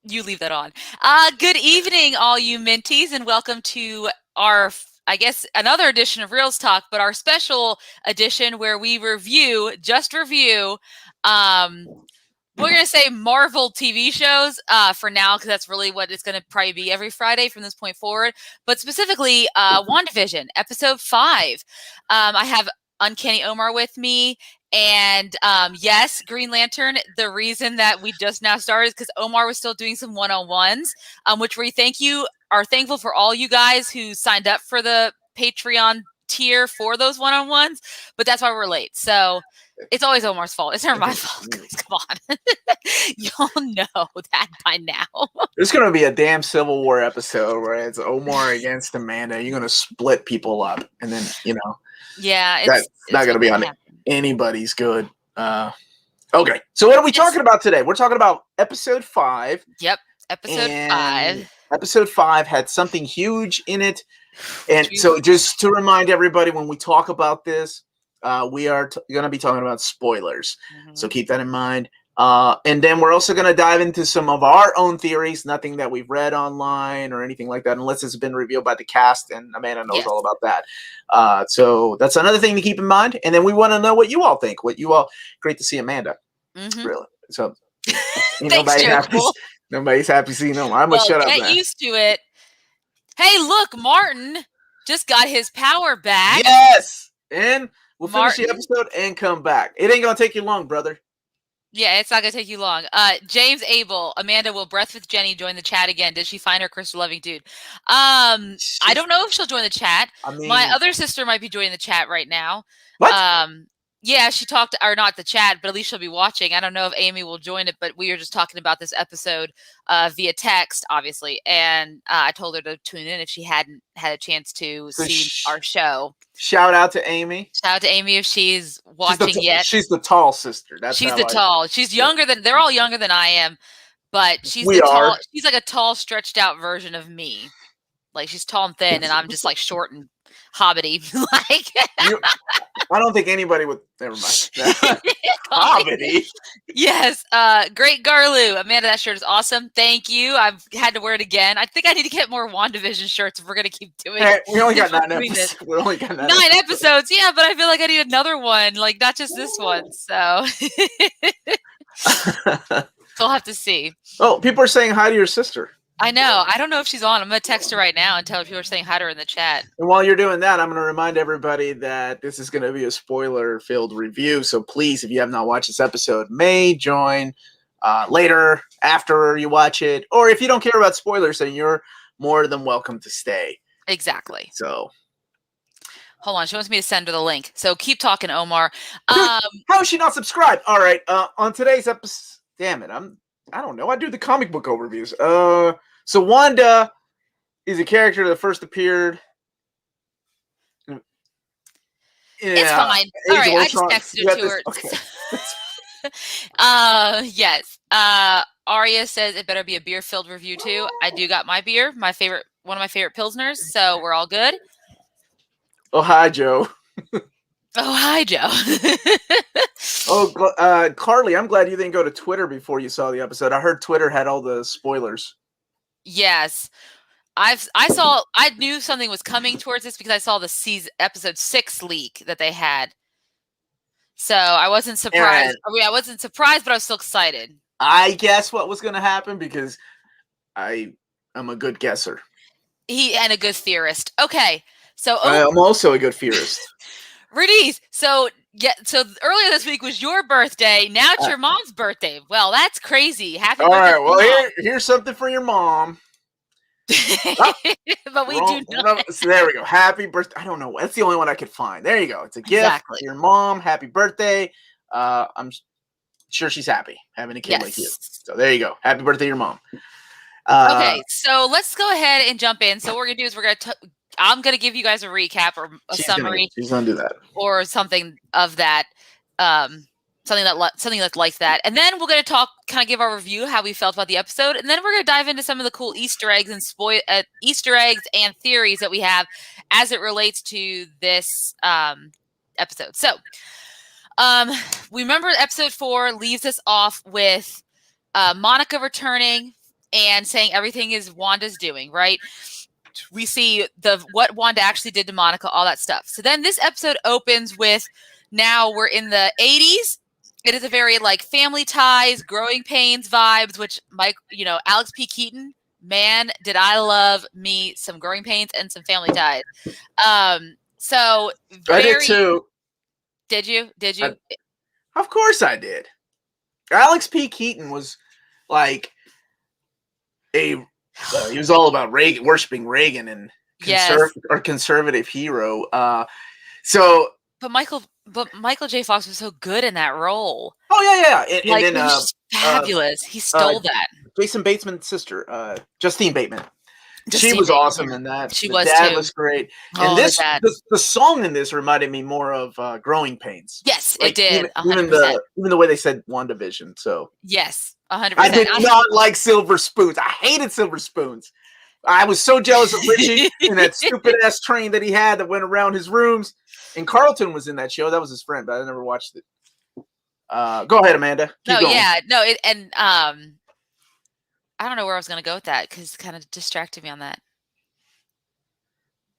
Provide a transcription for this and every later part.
You leave that on. Good evening, all you minties, and welcome to our, I guess, another edition of Reelz Talk, but our special edition where we review, um, we're going to say Marvel TV shows for now, because that's really what it's going to probably be every Friday from this point forward. But specifically, WandaVision, episode 5. I have Uncanny Omar with me. And yes, Green Lantern, the reason that we just now started is because Omar was still doing some one-on-ones, which we are thankful for all you guys who signed up for the Patreon tier for those one-on-ones, but that's why we're late. So it's always Omar's fault. It's never my fault. Come on. Y'all know that by now. There's going to be a damn Civil War episode where it's Omar against Amanda. You're going to split people up. And then, yeah, that's not going to be on anybody's good. Okay. So what are we talking about today? We're talking about episode 5. Yep. Episode 5. Episode 5 had something huge in it. And so just to remind everybody, when we talk about this, we are going to be talking about spoilers. Mm-hmm. So keep that in mind. And then we're also going to dive into some of our own theories, nothing that we've read online or anything like that, unless it's been revealed by the cast, and Amanda knows all about that. So that's another thing to keep in mind. And then we want to know what you all think. Great to see Amanda. Mm-hmm. Really. So nobody's happy seeing them. I'm going to shut up now. Get used to it. Hey, look, Martin just got his power back. Yes. And we'll finish the episode and come back. It ain't going to take you long, brother. Yeah, it's not going to take you long. James Abel, Amanda, will Breath with Jenny join the chat again? Did she find her crystal loving dude? I don't know if she'll join the chat. My other sister might be joining the chat right now. What? Yeah, she talked, or not the chat, but at least she'll be watching. I don't know if Amy will join it, but we were just talking about this episode via text, obviously. And I told her to tune in if she hadn't had a chance to see our show. Shout out to Amy. Shout out to Amy if she's watching yet. She's the tall sister. She's the tall. She's younger than, they're all younger than I am, but she's tall. She's like a tall, stretched out version of me. Like she's tall and thin, and I'm just like short and hobbity. I don't think anybody would. Never mind. Hobbity. Yes. Great Garlu. Amanda, that shirt is awesome. Thank you. I've had to wear it again. I think I need to get more WandaVision shirts if we're gonna keep doing it. We only got 9 episodes. We only got 9 episodes. Yeah, but I feel like I need another one. Like not just this one. So we'll have to see. Oh, people are saying hi to your sister. I know. I don't know if she's on. I'm going to text her right now and tell her people are saying hi to her in the chat. And while you're doing that, I'm going to remind everybody that this is going to be a spoiler-filled review. So please, if you have not watched this episode, may join later after you watch it. Or if you don't care about spoilers, then you're more than welcome to stay. Exactly. So hold on. She wants me to send her the link. So keep talking, Omar. How is she not subscribed? All right. On today's episode, damn it. I don't know. I do the comic book overviews. So Wanda is a character that first appeared. It's fine. All right, I just texted her to her. Okay. Yes. Arya says it better be a beer-filled review too. I do got my beer, one of my favorite Pilsners, so we're all good. Oh, hi, Joe. Oh, hi, Joe. Carly, I'm glad you didn't go to Twitter before you saw the episode. I heard Twitter had all the spoilers. Yes. I knew something was coming towards this because I saw the episode 6 leak that they had. So I wasn't surprised. I wasn't surprised, but I was still excited. I guess what was going to happen because I'm a good guesser. And a good theorist. Okay. So I'm also a good theorist. Rudy's. So earlier this week was your birthday. Now it's your mom's birthday. Well, that's crazy. Happy birthday. All right. Well, here's something for your mom. But we do not. So there we go. Happy birthday. I don't know. That's the only one I could find. There you go. It's a gift for your mom. Happy birthday. I'm sure she's happy having a kid like you. So there you go. Happy birthday, your mom. Okay. So let's go ahead and jump in. So what we're going to do is I'm going to give you guys a recap or a summary. She's going to do that. Or something of that, something that's like that. And then we're going to kind of give our review, how we felt about the episode. And then we're going to dive into some of the cool Easter eggs and theories that we have as it relates to this episode. So we remember episode 4 leaves us off with Monica returning and saying everything is Wanda's doing, right? We see what Wanda actually did to Monica, all that stuff. So then this episode opens with, now we're in the 80s. It is a very like Family Ties, Growing Pains vibes, which Alex P. Keaton, man, did I love me some Growing Pains and some Family Ties. So I did too. Did you? Of course I did. Alex P. Keaton was like he was all about Reagan, worshiping Reagan, and conservative hero. But Michael J. Fox was so good in that role. Oh yeah. And then he was fabulous. He stole that. Jason Bateman's sister, Justine Bateman. She was awesome in that. She was too. Was great. And the song in this reminded me more of Growing Pains. Yes, it did. Even the way they said WandaVision. So yes, 100%. I did not like Silver Spoons. I hated Silver Spoons. I was so jealous of Richie and that stupid ass train that he had that went around his rooms. And Carlton was in that show. That was his friend, but I never watched it. Go ahead, Amanda. Keep going. I don't know where I was going to go with that because it kind of distracted me on that.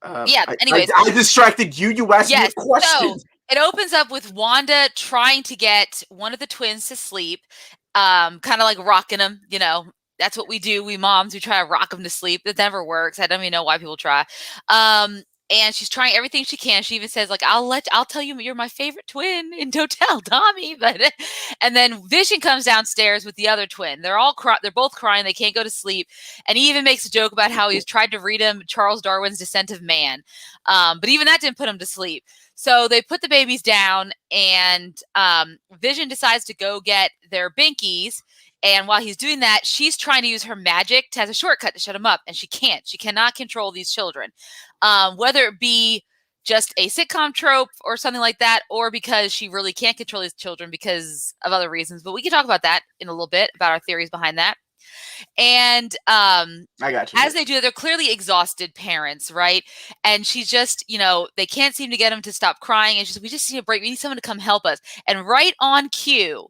Anyways. I distracted you. You asked me a question. So it opens up with Wanda trying to get one of the twins to sleep, kind of like rocking them. That's what we do. We moms, we try to rock them to sleep. It never works. I don't even know why people try. And she's trying everything she can. She even says, like, I'll tell you you're my favorite twin and don't tell Tommy. And then Vision comes downstairs with the other twin. They're both crying. They can't go to sleep. And he even makes a joke about how he's tried to read him Charles Darwin's Descent of Man. But even that didn't put him to sleep. So they put the babies down, and Vision decides to go get their binkies. And while he's doing that, she's trying to use her magic to have a shortcut to shut him up. And she can't. She cannot control these children. Whether it be just a sitcom trope or something like that, or because she really can't control these children because of other reasons. But we can talk about that in a little bit, about our theories behind that. And I got you. As they do, they're clearly exhausted parents, right? And she's just, they can't seem to get him to stop crying. And she's like, we just need a break. We need someone to come help us. And right on cue,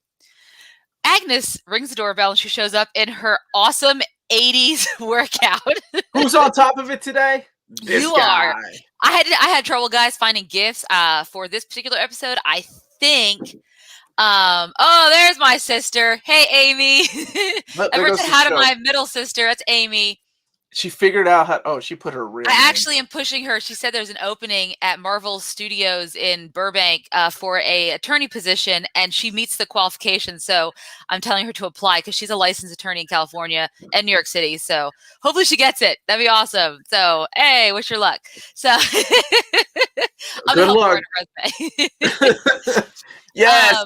Agnes rings the doorbell and she shows up in her awesome 80s workout. Who's on top of it today? This guy. I had trouble, guys, finding gifts for this particular episode. I think. There's my sister. Hey, Amy. Ever said hi to my middle sister? That's Amy. She figured out how. She put her real. I actually am pushing her. She said there's an opening at Marvel Studios in Burbank for a attorney position, and she meets the qualifications. So I'm telling her to apply because she's a licensed attorney in California and New York City. So hopefully she gets it. That'd be awesome. So hey, wish her luck. So good luck. Yes.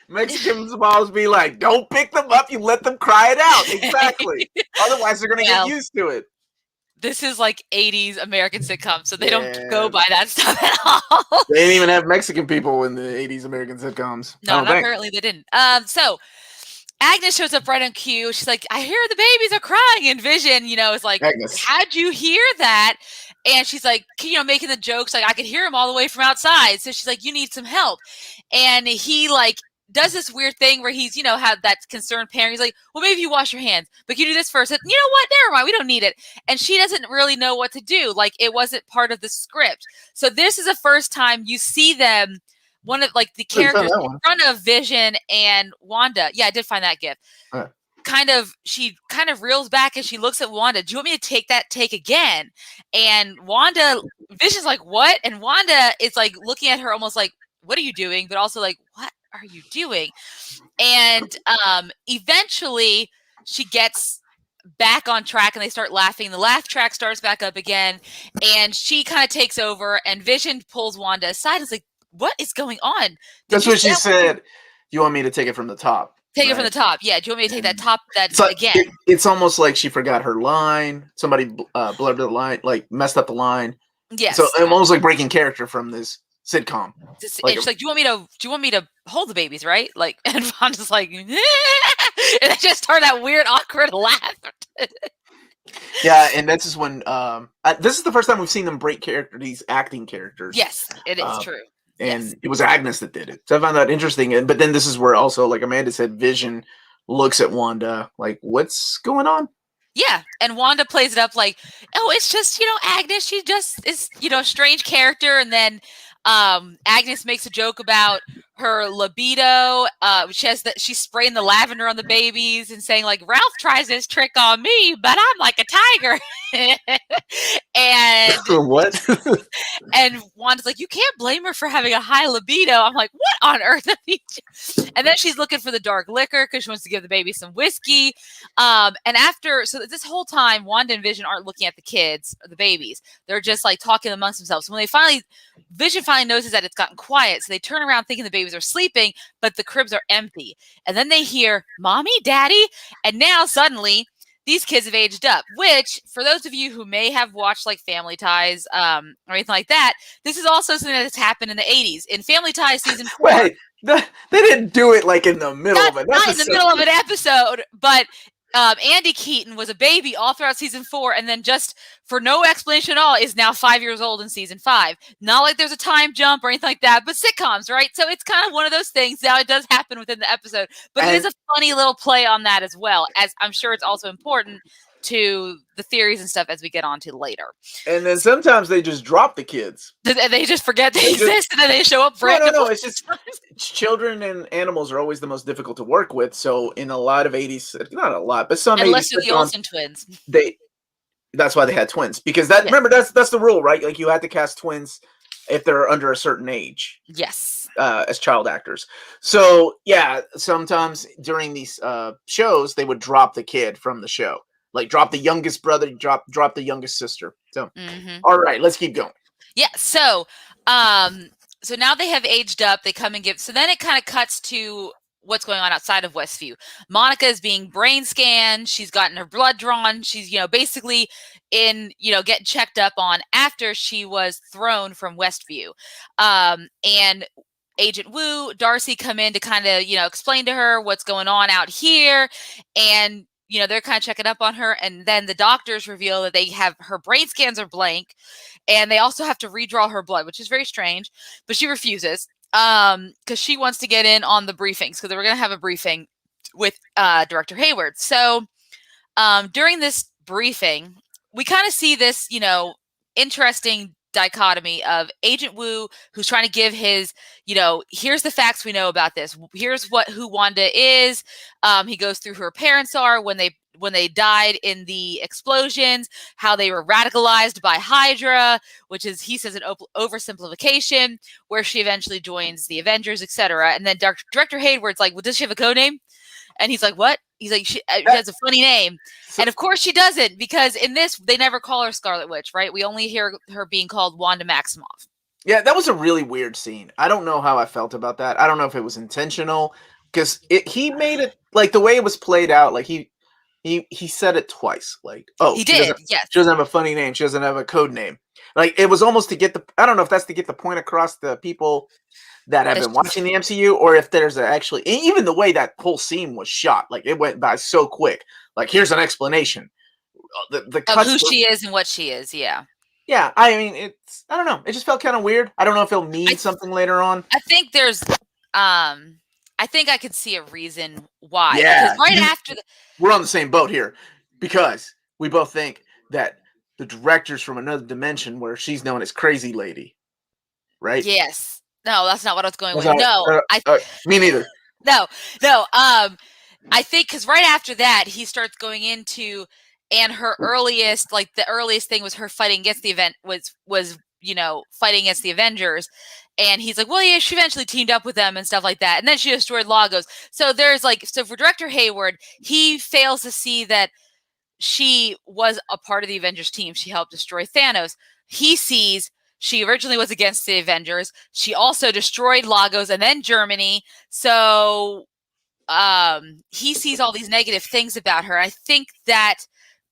Mexicans always be like, don't pick them up. You let them cry it out. Exactly. Otherwise, they're going to get used to it. This is like 80s American sitcom, so they don't go by that stuff at all. They didn't even have Mexican people in the 80s American sitcoms. No, apparently they didn't. So Agnes shows up right on cue. She's like, I hear the babies are crying. And Vision, is like, Agnes, how'd you hear that? And she's like, making the jokes, like, I could hear him all the way from outside. So she's like, you need some help. And he does this weird thing where he's, had that concerned parent. He's like, well, maybe you wash your hands, but you do this first. And, you know what? Never mind. We don't need it. And she doesn't really know what to do. Like, it wasn't part of the script. So this is the first time you see them, one of the characters in front of Vision and Wanda. Yeah, I did find that gift. She kind of reels back and she looks at Wanda. Do you want me to take that take again? And Vision's like, what? And Wanda is like looking at her almost like, what are you doing? But also like, what are you doing? And eventually she gets back on track and they start laughing. The laugh track starts back up again and she kind of takes over and Vision pulls Wanda aside and is like, what is going on? That's what she said. You want me to take it from the top? Take it from the top. Yeah. Do you want me to take that top again? It's almost like she forgot her line. Somebody blurred the line, messed up the line. Yes. So I'm almost like breaking character from this sitcom. She's like, do you want me to hold the babies, right? And Wanda's like, and they just start that weird, awkward laugh. Yeah, and this is when this is the first time we've seen them break these acting characters. Yes, it is true. And it was Agnes that did it. So I found that interesting. But then this is where also, like Amanda said, Vision looks at Wanda like, what's going on? Yeah, and Wanda plays it up like, oh, it's just, Agnes, she just is, a strange character. And then Agnes makes a joke about her libido. She's spraying the lavender on the babies and saying, like, Ralph tries this trick on me, but I'm like a tiger. And what? and Wanda's like, you can't blame her for having a high libido. I'm like, what on earth? And then she's looking for the dark liquor because she wants to give the baby some whiskey. So this whole time, Wanda and Vision aren't looking at the kids or the babies. They're just like talking amongst themselves. When Vision finally notices that it's gotten quiet, so they turn around thinking the babies are sleeping, but the cribs are empty. And then they hear, Mommy, Daddy? And now suddenly these kids have aged up, which for those of you who may have watched like Family Ties or anything like that, this is also something that's happened in the 80s. In Family Ties season 4. Wait, they didn't do it like in the middle of an episode. Not in the middle of an episode, but Andy Keaton was a baby all throughout season 4, and then just for no explanation at all is now 5 years old in season 5. Not like there's a time jump or anything like that, but sitcoms, right? So it's kind of one of those things. Now it does happen within the episode, but it is a funny little play on that as well, as I'm sure it's also important to the theories and stuff as we get on to later. And then sometimes they just drop the kids. They just forget they exist, and then they show up randomly. No, it's just children and animals are always the most difficult to work with. So in a lot of 80s, not a lot, but some unless 80s you're the Olsen twins. That's why they had twins. Because remember, that's the rule, right? Like you had to cast twins if they're under a certain age. Yes. As child actors. So yeah, sometimes during these shows, they would drop the kid from the show. Like drop the youngest brother, drop the youngest sister. So, all right, let's keep going. Yeah. So now they have aged up. They come and give. So then it kind of cuts to what's going on outside of Westview. Monica is being brain scanned. She's gotten her blood drawn. She's, basically getting checked up on after she was thrown from Westview. And Agent Wu, Darcy come in to kind of, explain to her what's going on out here. And they're kind of checking up on her. And then the doctors reveal that her brain scans are blank. And they also have to redraw her blood, which is very strange. But she refuses because she wants to get in on the briefings because they were going to have a briefing with Director Hayward. So during this briefing, we kind of see this, interesting dichotomy of Agent Wu, who's trying to give his, here's the facts we know about this. Here's who Wanda is. He goes through who her parents are when they died in the explosions, how they were radicalized by Hydra, which is, he says, an oversimplification, where she eventually joins the Avengers, etc. And then Director Hayward's like, well, does she have a code name? And he's like, what? He's like, she has a funny name. And of course she doesn't, because in this, they never call her Scarlet Witch, right? We only hear her being called Wanda Maximoff. Yeah, that was a really weird scene. I don't know how I felt about that. I don't know if it was intentional, because he made it, like, the way it was played out, like, he said it twice. Like, oh, he did, yes. She doesn't have a funny name. She doesn't have a code name. Like, it was almost to get I don't know if that's to get the point across to people that have been watching the MCU, or if there's even the way that whole scene was shot, like it went by so quick. Like, here's an explanation. The of who she is and what she is, yeah. Yeah, I mean, I don't know. It just felt kind of weird. I don't know if it'll mean something later on. I think there's, I think I could see a reason why. Yeah. Because after we're on the same boat here, because we both think that the director's from another dimension where she's known as Crazy Lady, right? Yes. No, that's not what I was going with. No, me neither. No. I think because right after that, he starts going into, and her earliest, like the earliest thing was her fighting against the event was fighting against the Avengers. And he's like, well, yeah, she eventually teamed up with them and stuff like that. And then she destroyed Lagos. So for Director Hayward, he fails to see that she was a part of the Avengers team. She helped destroy Thanos. He sees she originally was against the Avengers. She also destroyed Lagos and then Germany. So he sees all these negative things about her. I think that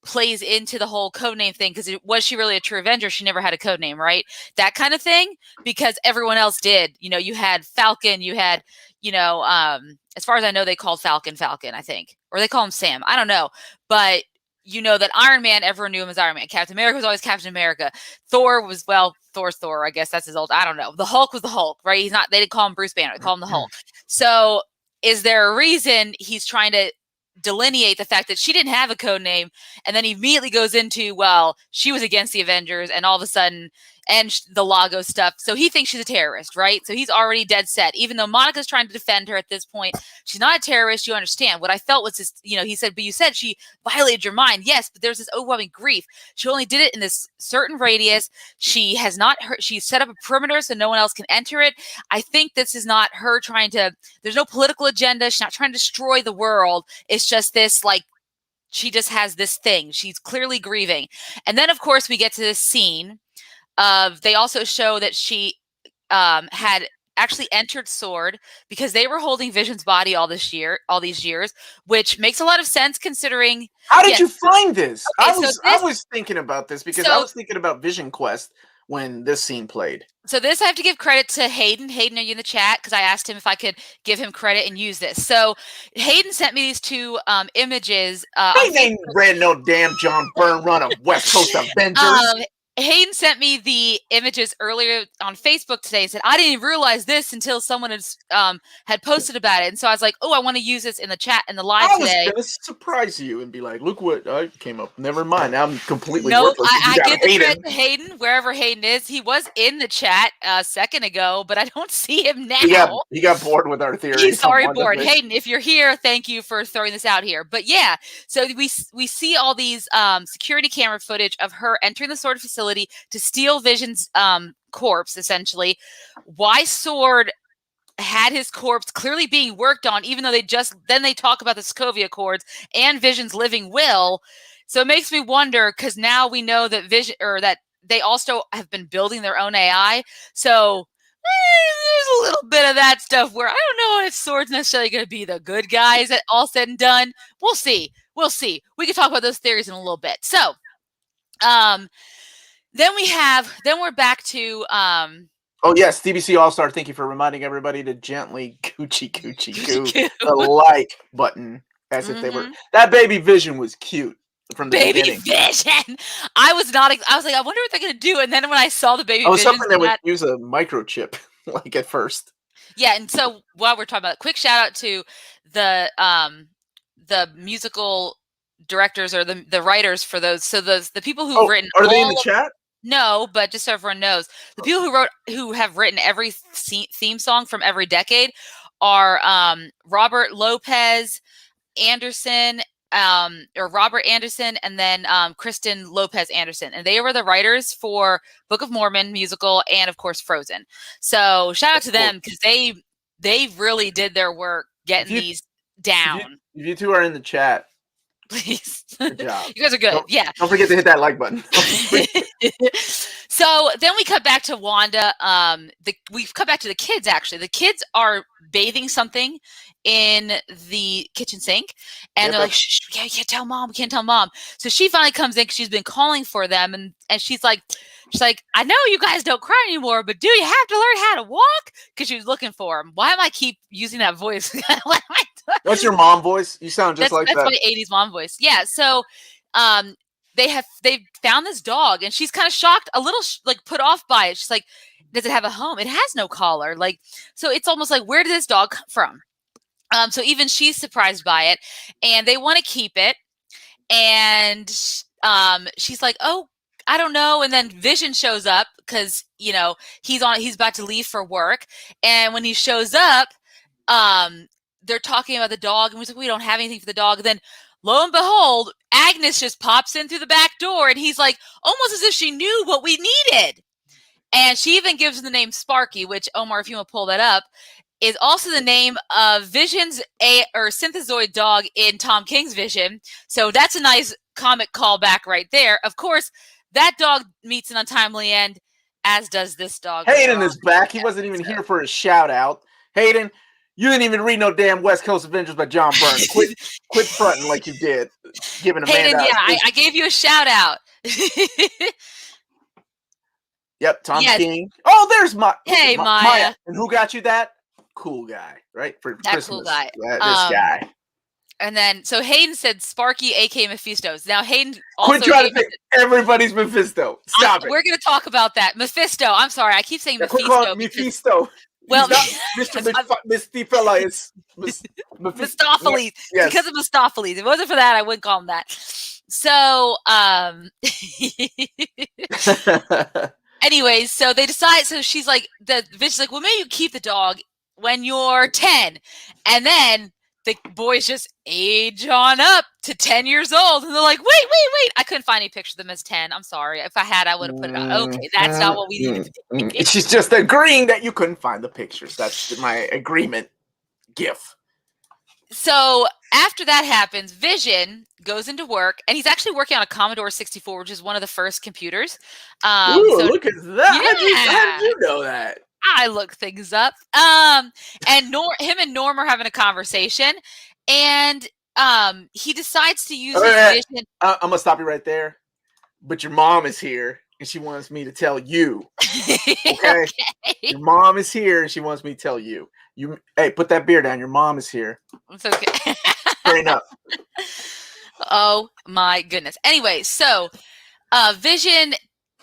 plays into the whole codename thing, because was she really a true Avenger? She never had a codename, right? That kind of thing, because everyone else did. You had Falcon, you had, as far as I know, they called Falcon, I think. Or they call him Sam. I don't know. But that Iron Man, everyone knew him as Iron Man. Captain America was always Captain America. Thor was, Thor's Thor. I guess that's his old, I don't know. The Hulk was the Hulk, right? They didn't call him Bruce Banner. They called him the Hulk. So is there a reason he's trying to delineate the fact that she didn't have a code name, and then he immediately goes into, well, she was against the Avengers, and all of a sudden, and the Lago stuff. So he thinks she's a terrorist, right? So he's already dead set. Even though Monica's trying to defend her at this point, she's not a terrorist. You understand. What I felt was this, he said, but you said she violated your mind. Yes, but there's this overwhelming grief. She only did it in this certain radius. She has not hurt. She set up a perimeter so no one else can enter it. I think this is not her trying to, there's no political agenda. She's not trying to destroy the world. It's just this, like, she just has this thing. She's clearly grieving. And then, of course, we get to this scene of, they also show that she had actually entered S.W.O.R.D. because they were holding Vision's body all these years, which makes a lot of sense considering. How did you find this? Okay, I was thinking about this because I was thinking about Vision Quest when this scene played. So this I have to give credit to Hayden. Hayden, are you in the chat? Because I asked him if I could give him credit and use this. So Hayden sent me these two images. They ain't read no damn John Byrne run of West Coast Avengers. Hayden sent me the images earlier on Facebook today and said, I didn't even realize this until someone had posted about it. And so I was like, oh, I want to use this in the chat and the live today. I was going to surprise you and be like, look what I came up. Never mind. I'm completely worthless. I give the credit to Hayden, wherever Hayden is. He was in the chat a second ago, but I don't see him now. He got bored with our theory. He's already bored. Hayden, if you're here, thank you for throwing this out here. But yeah, so we see all these security camera footage of her entering the S.W.O.R.D. facility to steal Vision's corpse, essentially. Why S.W.O.R.D. had his corpse clearly being worked on, even though they talk about the Sokovia Accords and Vision's living will. So it makes me wonder, because now we know that that they also have been building their own AI. So there's a little bit of that stuff where I don't know if S.W.O.R.D's necessarily going to be the good guys at all said and done. We'll see. We can talk about those theories in a little bit. So, then we're back to oh yes, DBC All-Star, thank you for reminding everybody to gently coochie goo the like button as if they were. That baby Vision was cute from the beginning. Vision. I was like, I wonder what they're gonna do. And then when I saw the baby Vision, something that would use a microchip, like at first. Yeah, and so while we're talking about it, quick shout out to the musical directors or the writers for those. So the people who've written. Are they in the chat? No, but just so everyone knows, the people who have written every theme song from every decade are Robert Lopez Anderson, or Robert Anderson, and then Kristen Lopez Anderson, and they were the writers for Book of Mormon musical and of course Frozen. So shout out to them because they really did their work getting these down. If you two are in the chat, please. Good job. You guys are good. Don't forget to hit that like button. So then we cut back to Wanda. We cut back to the kids, actually. The kids are bathing something in the kitchen sink. And they're like, shh, we can't tell mom. We can't tell mom. So she finally comes in because she's been calling for them. And she's like, I know you guys don't cry anymore, but do you have to learn how to walk? Because she was looking for him. Why am I keep using that voice? What am I doing? That's your mom voice? You sound just like that. That's my 80s mom voice. Yeah. So they found this dog, and she's kind of shocked, a little put off by it. She's like, does it have a home? It has no collar. So it's almost like, where did this dog come from? So even she's surprised by it, and they want to keep it. And she's like, oh, I don't know. And then Vision shows up because, he's about to leave for work. And when he shows up, they're talking about the dog, and he's like, we don't have anything for the dog. And then lo and behold, Agnes just pops in through the back door, and he's like, almost as if she knew what we needed. And she even gives him the name Sparky, which, Omar, if you want to pull that up, is also the name of Vision's synthezoid dog in Tom King's Vision. So that's a nice comic callback right there. Of course, that dog meets an untimely end, as does this dog. Hayden is back. He wasn't even here for a shout out. Hayden, you didn't even read no damn West Coast Avengers by John Byrne. Quit fronting like you did. Giving Hayden, I gave you a shout out. Yep, Tom King. Oh, there's Maya. Hey, Maya. And who got you that? Cool guy, right? For that Christmas. Cool guy. This guy. And then, so Hayden said Sparky, a.k.a. Mephisto's. Now, Hayden also... Quit trying to pick everybody's Mephisto. Stop it. We're going to talk about that. Mephisto. I'm sorry. I keep saying Mephisto. Quit calling Mephisto. Well, He's not Mr. Mistopheles. Mistopheles. Yes. Because of Mistopheles. If it wasn't for that, I wouldn't call him that. So, anyways, so they decide. So she's like, the Vision's like, well, maybe you keep the dog when you're 10. And then the boys just age on up to 10 years old. And they're like, wait. I couldn't find any picture of them as 10. I'm sorry. If I had, I would have put it on. Okay, that's not what we needed. She's just agreeing that you couldn't find the pictures. That's my agreement gif. So after that happens, Vision goes into work, and he's actually working on a Commodore 64, which is one of the first computers. Ooh, look at that. Yeah. How did you know that? I look things up. And him and Norm are having a conversation, and he decides to use his vision. I'm going to stop you right there. But your mom is here, and she wants me to tell you. Okay? Your mom is here, and she wants me to tell you. Hey, put that beer down. Your mom is here. It's okay. Fair enough. Oh, my goodness. Anyway, so Vision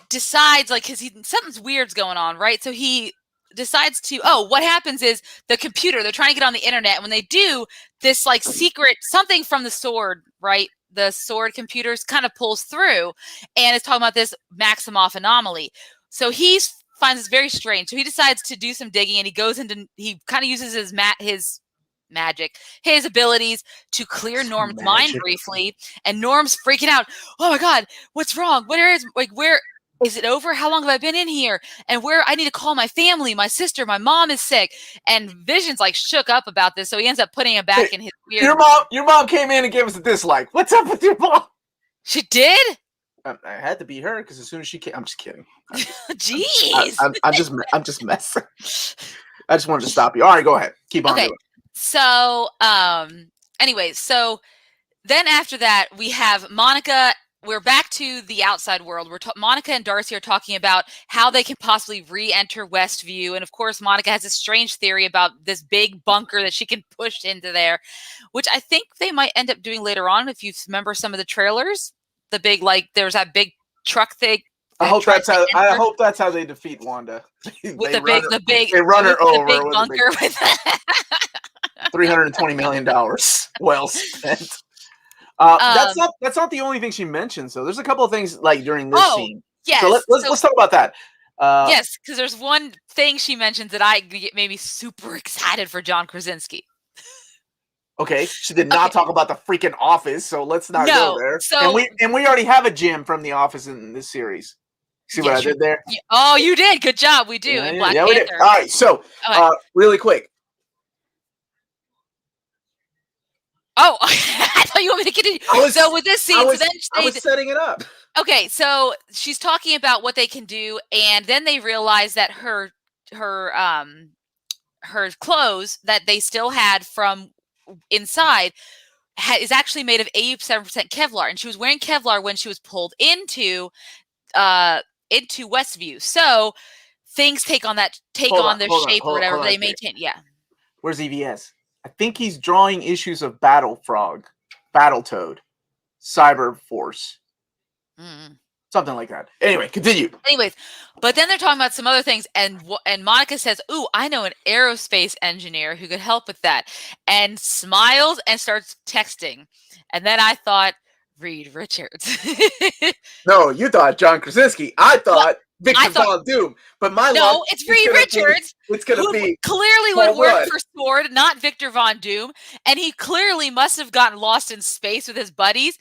decides, like, because something's weird's going on, right? So he decides to, what happens is the computer, they're trying to get on the internet, and when they do, this, like, secret, something from the sword, right? The sword computers kind of pulls through, and it's talking about this Maximoff anomaly. So he finds this very strange. So he decides to do some digging, and he kind of uses his magic, his abilities to clear Norm's mind briefly, and Norm's freaking out. Oh my God, what's wrong? Where is it over? How long have I been in here? And I need to call my family, my sister, my mom is sick. And Vision's like shook up about this, so he ends up putting him back in his weird. Your mom came in and gave us a dislike. What's up with your mom? She did? I had to be her because as soon as she came, I'm just kidding. Jeez. I'm just messing. I just wanted to stop you. All right, go ahead. Keep on doing. So, anyways, so then after that, we have Monica. We're back to the outside world. Monica and Darcy are talking about how they can possibly re-enter Westview. And of course, Monica has a strange theory about this big bunker that she can push into there, which I think they might end up doing later on. If you remember some of the trailers, the big, like, there's that big truck thing. I hope that's how they defeat Wanda. With the big they run her over the big bunker with $320 million. Well spent. That's not the only thing she mentions. So there's a couple of things like during this scene. Yes. So let's talk about that. Yes, because there's one thing she mentions that made me super excited for John Krasinski. Okay, she did not talk about the freaking Office, so let's not go there. So, and we already have a Jim from The Office in this series. See what I did there? Oh, you did. Good job. We do. In Black Panther. We did. All right, so really quick. Oh, I thought you want me to continue. So with this scene, I was setting it up. Okay, so she's talking about what they can do, and then they realize that her clothes that they still had from inside is actually made of 87% Kevlar, and she was wearing Kevlar when she was pulled into Westview. So things take on their shape or whatever they maintain. Yeah. Where's EVS? I think he's drawing issues of Battletoad, Cyber Force, something like that. Anyway, continue. But then they're talking about some other things, and Monica says, "Ooh, I know an aerospace engineer who could help with that," and smiles and starts texting. And then I thought, Reed Richards. No, you thought John Krasinski. I thought Victor Von Doom. But it's Reed Richards. It's going to be clearly would work for Sword, not Victor Von Doom, and he clearly must have gotten lost in space with his buddies,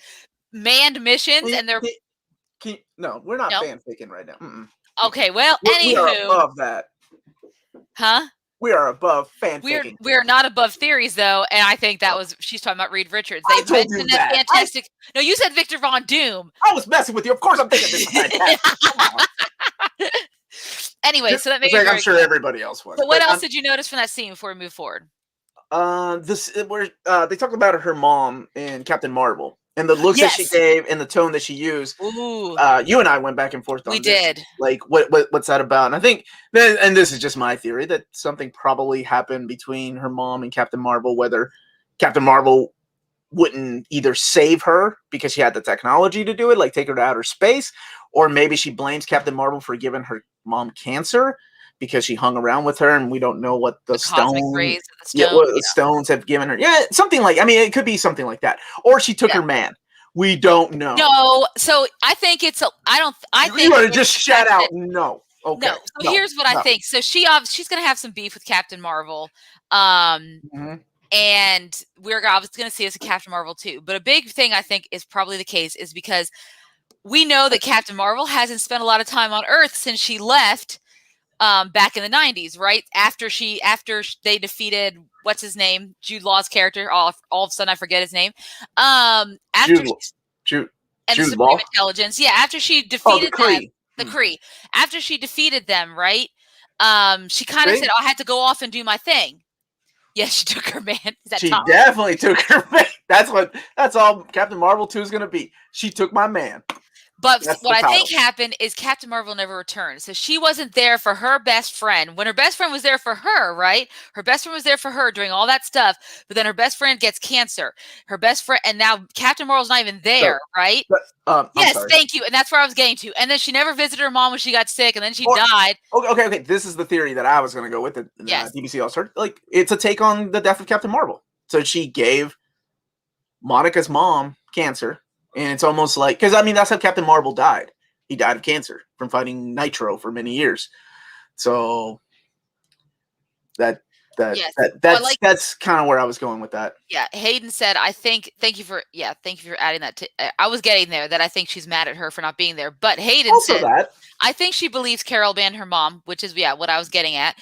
manned missions, and they're. No, we're not fanficking right now. Mm-mm. Okay, well, anywho, we are above that. Huh? We are above fanficking. We're not above theories, though, and I think she's talking about Reed Richards. I told you that. Fantastic. No, you said Victor Von Doom. I was messing with you. Of course, I'm thinking this is fantastic. Come on. Anyway, so that makes I'm sure everybody else was. But what else did you notice from that scene before we move forward? They talked about her mom and Captain Marvel. And the looks that she gave and the tone that she used. Ooh. You and I went back and forth on this. We did. Like, what's that about? And I think, and this is just my theory, that something probably happened between her mom and Captain Marvel, whether Captain Marvel wouldn't either save her because she had the technology to do it, like take her to outer space, or maybe she blames Captain Marvel for giving her mom cancer. because she hung around with her, and we don't know what the cosmic stone, rays of the yeah, stone. what the stones have given her. Yeah, something like. I mean, it could be something like that, or she took her man. We don't know. No, so I think it's a. I don't. I think you want to just shout out. No. Okay. No. So here's what I think. So she's gonna have some beef with Captain Marvel. And we're obviously going to see us in Captain Marvel too. But a big thing I think is probably the case is because we know that Captain Marvel hasn't spent a lot of time on Earth since she left back in the 90s, right? After they defeated, what's his name? Jude Law's character. All of a sudden I forget his name. After Jude and the Supreme Law? Intelligence. Yeah, after she defeated the Kree. After she defeated them, right? She kind of said, I had to go off and do my thing. Yes, she took her man. She definitely took her man. That's all Captain Marvel 2 is going to be. She took my man. But what I think happened is Captain Marvel never returned. So she wasn't there for her best friend. When her best friend was there for her, right? Her best friend was there for her doing all that stuff. But then her best friend gets cancer. Her best friend, and now Captain Marvel's not even there, right? Yes, thank you. And that's where I was getting to. And then she never visited her mom when she got sick, and then she died. Okay. This is the theory that I was going to go with. DBC All-Star. Like, it's a take on the death of Captain Marvel. So she gave Monica's mom cancer. And it's almost like, because I mean, that's how Captain Marvel died. He died of cancer from fighting Nitro for many years. So that's kind of where I was going with that. Yeah, Hayden said, thank you for adding that. I was getting there that I think she's mad at her for not being there. But Hayden also said, I think she believes Carol banned her mom, which is what I was getting at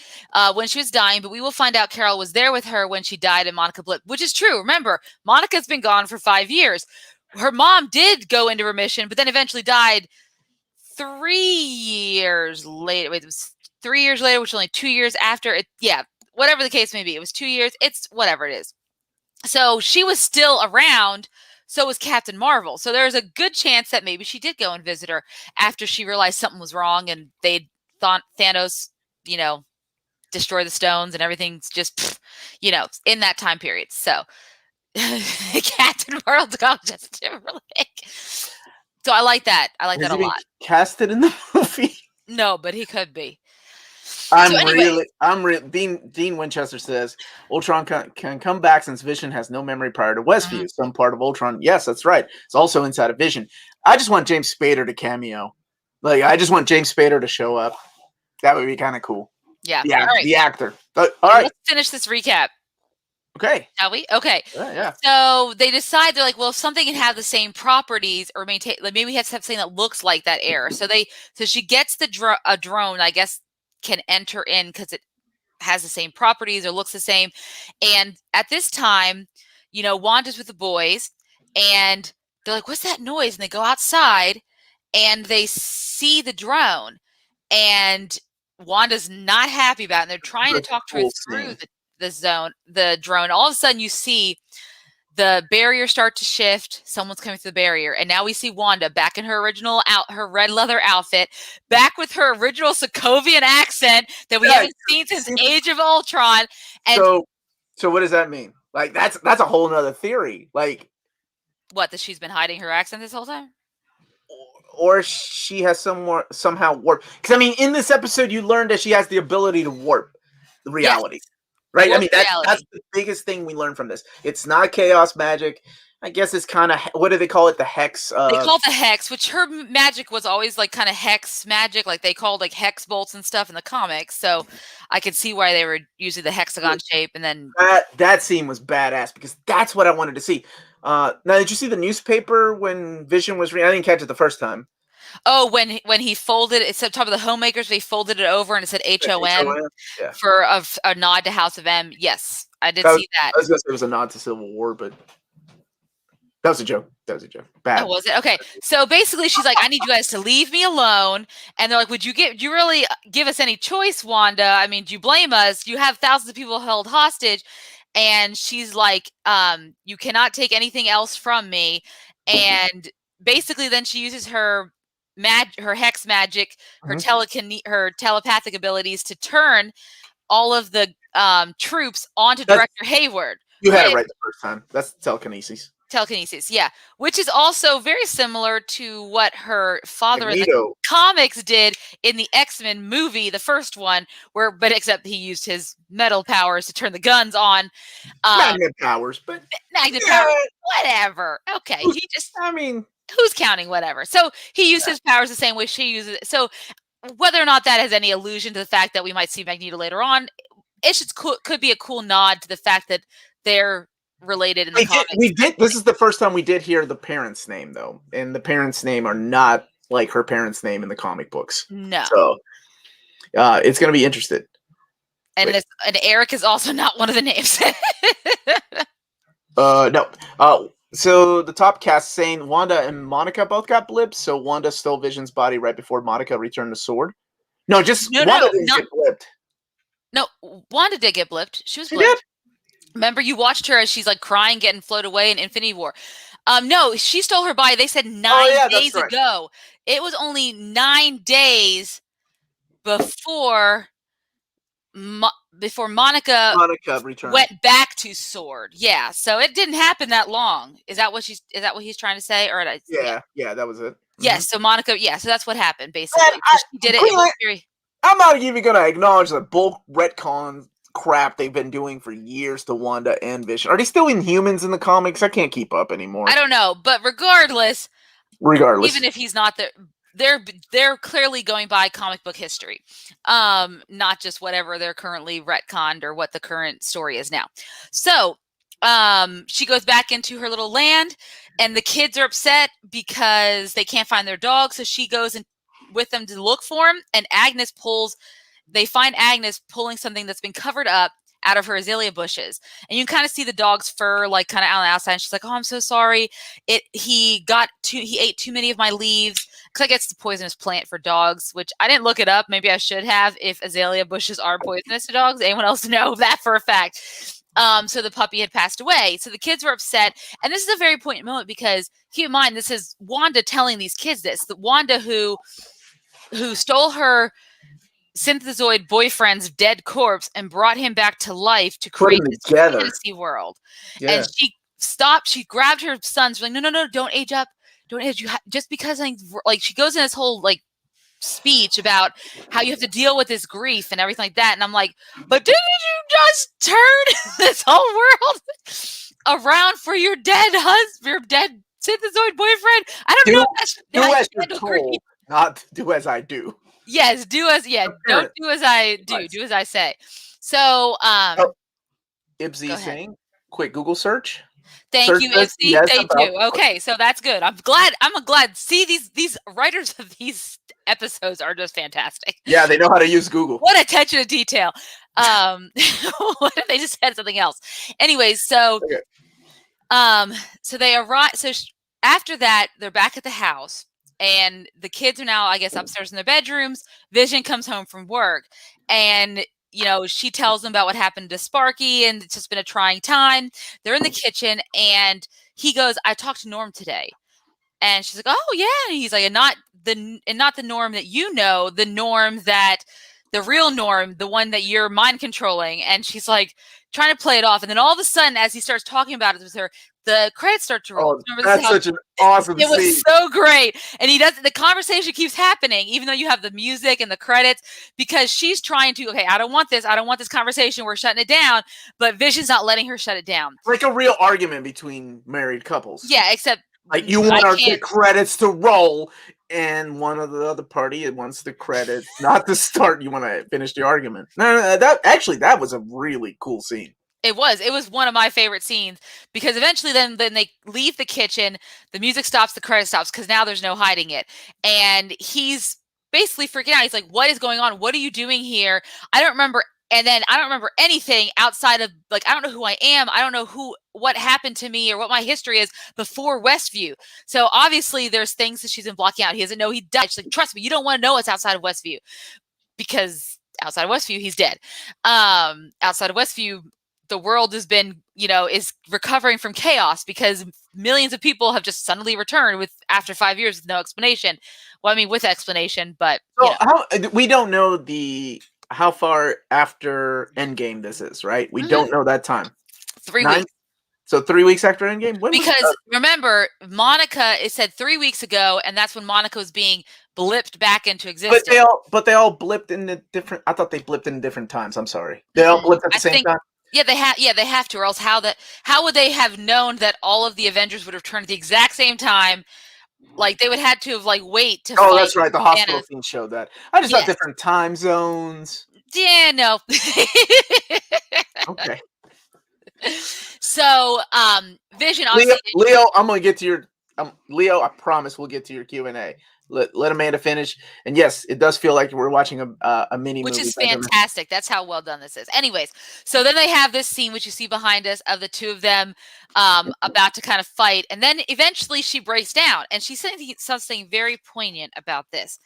when she was dying. But we will find out Carol was there with her when she died and Monica blipped, which is true. Remember, Monica's been gone for 5 years. Her mom did go into remission, but then eventually died 3 years later. Wait, it was 3 years later, which is only 2 years after it. Yeah, whatever the case may be. It was 2 years. It's whatever it is. So she was still around. So was Captain Marvel. So there's a good chance that maybe she did go and visit her after she realized something was wrong and they thought Thanos, destroy the stones and everything's just, in that time period. So Captain Marvel Justin Timberlake. So I like that. I like that a lot. Casted in the movie? No, but he could be. Dean Winchester says Ultron can come back since Vision has no memory prior to Westview. Some part of Ultron. Yes, that's right. It's also inside of Vision. I just want James Spader to cameo. Like, I just want James Spader to show up. That would be kind of cool. Yeah. Yeah. Right. The actor. All right. Let's finish this recap. Okay. Shall we? Okay. Yeah. So they decide, they're like, well, if something can have the same properties or maintain, like maybe we have to have something that looks like that air. So she gets a drone, I guess, can enter in because it has the same properties or looks the same. And at this time, Wanda's with the boys and they're like, what's that noise? And they go outside and they see the drone and Wanda's not happy about it. And they're trying to talk to her through the drone. All of a sudden you see the barrier start to shift. Someone's coming through the barrier. And now we see Wanda back in her original her red leather outfit, back with her original Sokovian accent that we haven't seen since Age of Ultron. And so what does that mean? Like, that's a whole nother theory. Like, what, that she's been hiding her accent this whole time? Or she has somehow warped. Because, I mean, in this episode, you learned that she has the ability to warp the reality. Yes. Right? I mean, that's the biggest thing we learned from this. It's not chaos magic. I guess it's kind of, what do they call it? The hex. They call it the hex, which her magic was always like kind of hex magic. Like they called like hex bolts and stuff in the comics. So I could see why they were using the hexagon shape. And then that scene was badass because that's what I wanted to see. Now, did you see the newspaper when Vision was I didn't catch it the first time. Oh, when he folded it's on top of the homemakers, they folded it over and it said HOM for a nod to House of M. Yes, I did see that. I was going to say it was a nod to Civil War, but that was a joke. Bad. Oh, was it? Okay. So basically she's like, I need you guys to leave me alone. And they're like, do you really give us any choice, Wanda? I mean, do you blame us? You have thousands of people held hostage. And she's like, you cannot take anything else from me. And basically then she uses her hex magic, her telepathic abilities to turn all of the troops onto Director Hayward. You had it right the first time. That's telekinesis. Telekinesis, yeah, which is also very similar to what her father in the Magneto. comics did in the X-Men movie, the first one, but except he used his metal powers to turn the guns on. Magnet powers, but Magnet yeah, powers, whatever. Okay, I mean, who's counting whatever? So he used his powers the same way she uses it. So whether or not that has any allusion to the fact that we might see Magneto later on, it could be a cool nod to the fact that they're related in the comics. We did. This is the first time we did hear the parents' name, though, and the parents' name are not like her parents' name in the comic books. No. So it's going to be interesting. And Eric is also not one of the names. No. So the top cast saying Wanda and Monica both got blipped. So Wanda stole Vision's body right before Monica returned the sword. No, Wanda didn't get blipped. No, Wanda did get blipped. She was blipped. Did? Remember, you watched her as she's like crying, getting floated away in Infinity War. No, she stole her body. They said 9 days ago. It was only 9 days before Monica returned. Went back to sword. Yeah, so it didn't happen that long. Is that what he's trying to say? Or yeah, that was it. Yes, so Monica, so that's what happened basically. She did it. It was very... I'm not even going to acknowledge the bulk retcon crap they've been doing for years to Wanda and Vision. Are they still Inhumans in the comics? I can't keep up anymore. I don't know, but regardless, even if he's not there, they're clearly going by comic book history, not just whatever they're currently retconned or what the current story is now. So she goes back into her little land, and the kids are upset because they can't find their dog. So she goes in with them to look for him, and they find Agnes pulling something that's been covered up out of her azalea bushes, and you can kind of see the dog's fur like kind of out on the outside. And she's like, "Oh, I'm so sorry. He ate too many of my leaves." Because I guess it's a poisonous plant for dogs, which I didn't look it up. Maybe I should have. If azalea bushes are poisonous to dogs, anyone else know that for a fact? So the puppy had passed away. So the kids were upset, and this is a very poignant moment because keep in mind this is Wanda telling these kids this. The Wanda who stole her synthezoid boyfriend's dead corpse and brought him back to life to create this fantasy world. Yeah. And she grabbed her sons, like, no, don't age up. Don't age. Just because she goes in this whole like speech about how you have to deal with this grief and everything like that. And I'm like, but didn't you just turn this whole world around for your dead husband, your dead synthezoid boyfriend? I don't know. Do as you're told, not do as I do. Yes, don't do as I do. Do as I say. So, Ibsy saying, quick Google search. Thank you, Ibsy. Yes, they do. Okay, so that's good. I'm glad. See, these writers of these episodes are just fantastic. Yeah, they know how to use Google. What attention to detail. What if they just said something else? Anyways, so, so they arrive. So after that, they're back at the house. And the kids are now, I guess, upstairs in their bedrooms. Vision comes home from work, and she tells them about what happened to Sparky, and it's just been a trying time. They're in the kitchen, and he goes, "I talked to Norm today," and she's like, "Oh yeah," and he's like, "And not the Norm that you know, the Norm the real Norm, the one that you're mind controlling." And she's like trying to play it off, and then all of a sudden, as he starts talking about it with her, the credits start to roll. Oh, that's such an awesome scene. It was so great. And the conversation keeps happening, even though you have the music and the credits, because she's trying to, okay, I don't want this conversation. We're shutting it down. But Vision's not letting her shut it down. Like a real argument between married couples. Yeah, except like you want the credits to roll, and one of the other party wants the credits not to start. You want to finish the argument. No, that was a really cool scene. It was one of my favorite scenes because eventually then they leave the kitchen, the music stops, the credit stops because now there's no hiding it. And he's basically freaking out. He's like, "What is going on? What are you doing here? I don't remember." And then I don't remember anything outside of I don't know who I am. I don't know what happened to me or what my history is before Westview. So obviously there's things that she's been blocking out. He doesn't know he died. She's like, "Trust me, you don't want to know what's outside of Westview because outside of Westview, he's dead. Outside of Westview, the world has been, is recovering from chaos because millions of people have just suddenly returned after 5 years with no explanation. Well, I mean, with explanation, but we don't know how far after Endgame this is, right? We don't know that time. 3 weeks. So 3 weeks after Endgame? Because remember, Monica, it said 3 weeks ago, and that's when Monica was being blipped back into existence. But they all blipped in the different. I thought they blipped in different times. I'm sorry. They all blipped at the same time. Yeah, they have. Yeah, they have to, or else how would they have known that all of the Avengers would have turned at the exact same time? Like they would have to have wait to. Oh, that's right. The hospital scene showed that. I just thought different time zones. Yeah, no. Okay. So, Vision. Leo, I'm gonna get to your. Leo, I promise we'll get to your Q&A. Let Amanda finish. And yes, it does feel like we're watching a mini movie. Which is fantastic. That's how well done this is. Anyways, so then they have this scene, which you see behind us, of the two of them about to kind of fight. And then eventually she breaks down. And she said something very poignant about this.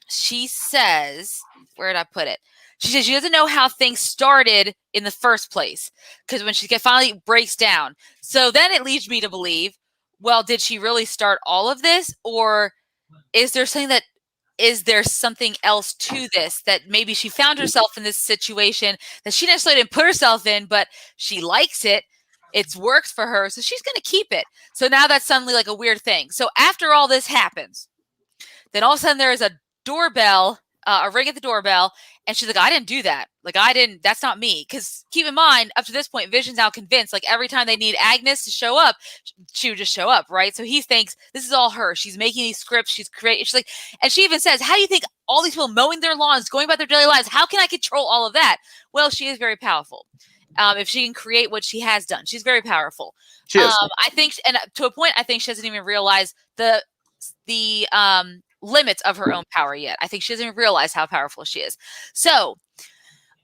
She says, where did I put it? She says she doesn't know how things started in the first place. Because when she finally breaks down. So then it leads me to believe, well, did she really start all of this? Or is there something else to this, that maybe she found herself in this situation that she necessarily didn't put herself in, but she likes it. It's works for her. So she's going to keep it. So now that's suddenly a weird thing. So after all this happens, then all of a sudden there is a doorbell, a ring at the doorbell. And she's like, I didn't do that. That's not me. Because keep in mind, up to this point, Vision's now convinced, every time they need Agnes to show up, she would just show up, right? So he thinks this is all her. She's making these scripts. She's creating. She's and she even says, how do you think all these people mowing their lawns, going about their daily lives, how can I control all of that? Well, she is very powerful. If she can create what she has done, she's very powerful. She is. I think, and to a point, I think she doesn't even realize the limits of her own power yet. I think she doesn't even realize how powerful she is. So,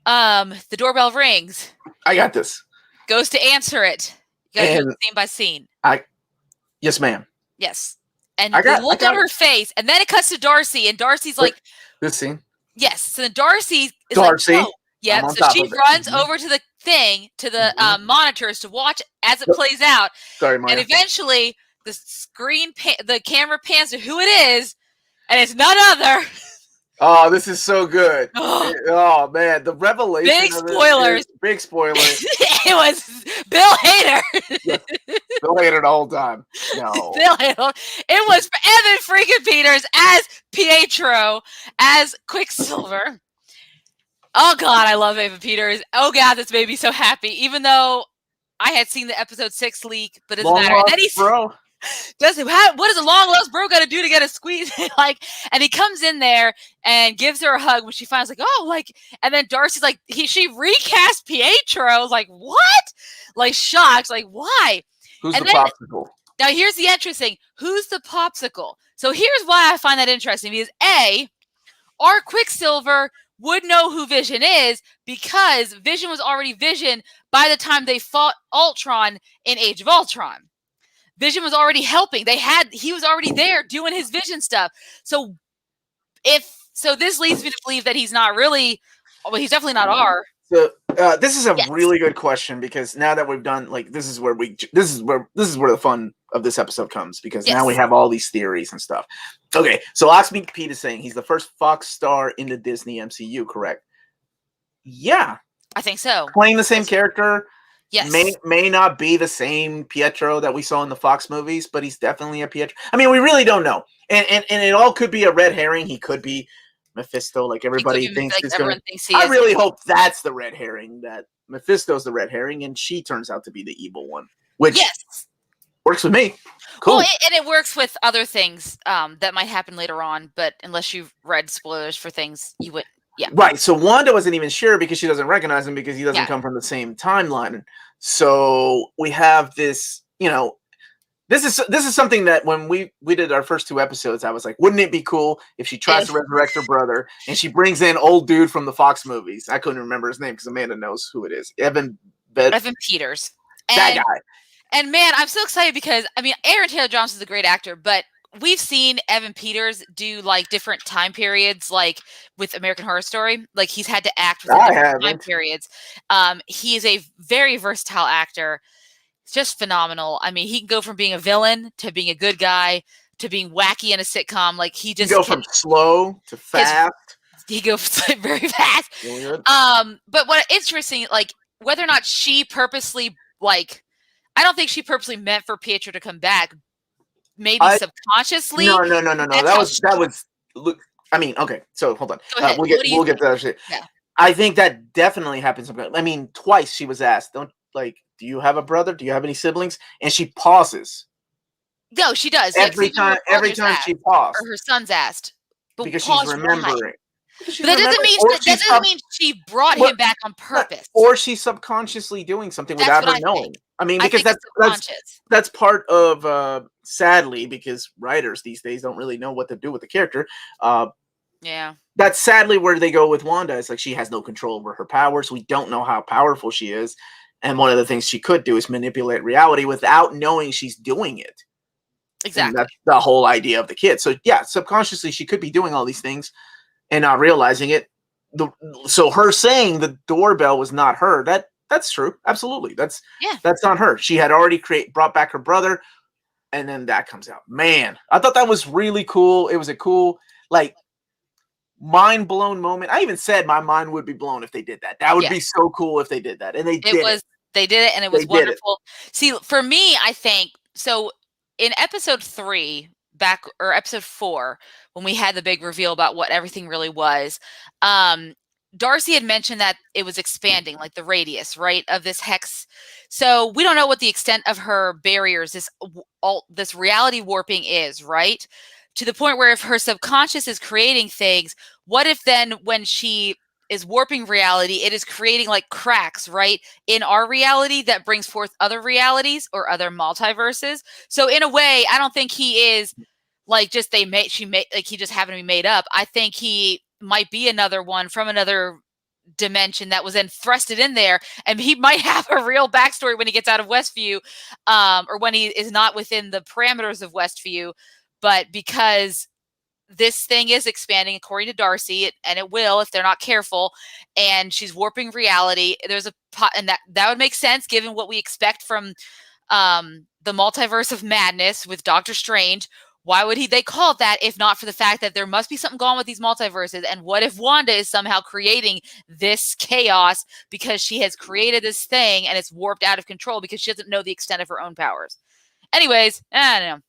the doorbell rings. I got this. Goes to answer it. You gotta do it scene by scene. Yes, ma'am. Yes. And the look on her face, and then it cuts to Darcy, and Darcy's like, this scene? Yes. So then Darcy is Darcy. like, oh. Yeah. So she runs over to the thing, to the monitors to watch as it plays out. Sorry, Maya. And eventually the camera pans to who it is, and it's none other. Oh, this is so good. Oh, man. The revelation. Big spoilers. Big spoilers. It was Bill Hader. Yes. Bill Hader the whole time. No. Bill Hader. It was Evan freaking Peters as Pietro, as Quicksilver. Oh, God, I love Evan Peters. Oh, God, this made me so happy. Even though I had seen the episode 6 leak, but it doesn't matter. And then bro. What does a long lost bro got to do to get a squeeze? And he comes in there and gives her a hug when she finds and then Darcy's she recast Pietro. I was like, what? Shocked. Why? Who's the popsicle? Now here's the interesting. Who's the popsicle? So here's why I find that interesting, because our Quicksilver would know who Vision is, because Vision was already Vision by the time they fought Ultron in Age of Ultron. Vision was already helping. He was already there doing his Vision stuff. So this leads me to believe that he's not really, well, he's definitely not R. So this is a really good question, because now that we've done this is where the fun of this episode comes, because now we have all these theories and stuff. Okay, so Oxmead Pete is saying he's the first Fox star in the Disney MCU, correct? Yeah, I think so. Playing the same character. Yes. May not be the same Pietro that we saw in the Fox movies, but he's definitely a Pietro. I mean, we really don't know. And it all could be a red herring. He could be Mephisto, like everybody thinks he's going to. I really hope that's the red herring, that Mephisto's the red herring and she turns out to be the evil one, which works with me. Cool. Well, and it works with other things that might happen later on, but unless you've read spoilers for things, you would. Yeah. Right. So Wanda wasn't even sure because she doesn't recognize him, because he doesn't come from the same timeline. So we have this, this is something that when we did our first 2 episodes, I was like, wouldn't it be cool if she tries to resurrect her brother and she brings in old dude from the Fox movies? I couldn't remember his name because Amanda knows who it is. Evan Peters. That guy. And man, I'm so excited because Aaron Taylor Johnson is a great actor, but we've seen Evan Peters do different time periods, with American Horror Story. He's had to act with different time periods. He is a very versatile actor. It's just phenomenal. I mean, he can go from being a villain to being a good guy to being wacky in a sitcom. He just go from slow to fast. He goes very fast. Really good. But what interesting, whether or not she purposely, like, I don't think she purposely meant for Pietro to come back. Maybe subconsciously. No. That's how she, That was. Look, I mean, okay. So hold on. go ahead. What do you We'll get think? to that shit. Yeah. I think that definitely happens. I mean, twice she was asked, "Don't like, do you have a brother? Do you have any siblings?" And she pauses No, she does. Yeah, because even her Every brother's time asked, she paused or her son's asked. But because she's pause why? remembering. Because she's But that doesn't remembering, mean or that she's doesn't mean she brought what, him back on purpose. or she's subconsciously doing something That's without what her I think. knowing. I mean, I because think it's subconscious. that's part of sadly, because writers these days don't really know what to do with the character. Yeah. That's sadly where they go with Wanda. It's like she has no control over her powers. We don't know how powerful she is. And one of the things she could do is manipulate reality without knowing she's doing it. And Exactly. that's the whole idea of the kid. So yeah, subconsciously she could be doing all these things and not realizing it. So her saying the doorbell was not her, that's true. Absolutely. That's not her. She had already brought back her brother, and then that comes out. Man, I thought that was really cool. It was a cool, like, mind blown moment. I even said my mind would be blown if they did that. That would be so cool if they did that. And they did it. They did it, and it was wonderful. See, for me, I think so. In episode 3, or episode 4, when we had the big reveal about what everything really was, Darcy had mentioned that it was expanding, like the radius, right, of this hex. So we don't know what the extent of her barriers, this reality warping is, right? To the point where if her subconscious is creating things, what if then when she is warping reality, it is creating like cracks, right, in our reality that brings forth other realities or other multiverses. So in a way, I don't think he is like just he just happened to be made up. I think he might be another one from another dimension that was then thrusted in there, and he might have a real backstory when he gets out of Westview, or when he is not within the parameters of Westview. But because this thing is expanding according to Darcy, and it will if they're not careful, and she's warping reality, there's a pot, and that would make sense given what we expect from the multiverse of madness with Doctor Strange. Why would they call it that if not for the fact that there must be something going on with these multiverses? And what if Wanda is somehow creating this chaos because she has created this thing and it's warped out of control because she doesn't know the extent of her own powers? Anyways, I don't know.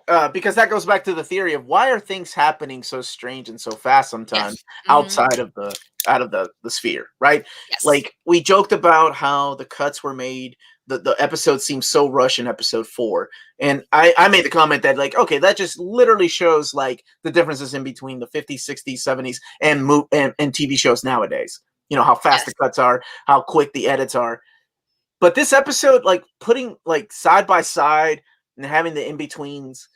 No. Because that goes back to the theory of why are things happening so strange and so fast sometimes outside of the sphere, right? Yes. Like we joked about how the cuts were made. The episode seems so rushed in episode 4, and I made the comment that like, okay, that just literally shows like the differences in between the 50s, 60s, 70s, and TV shows nowadays. You know how fast the cuts are, how quick the edits are. But this episode, like putting like side by side and having the in-betweens,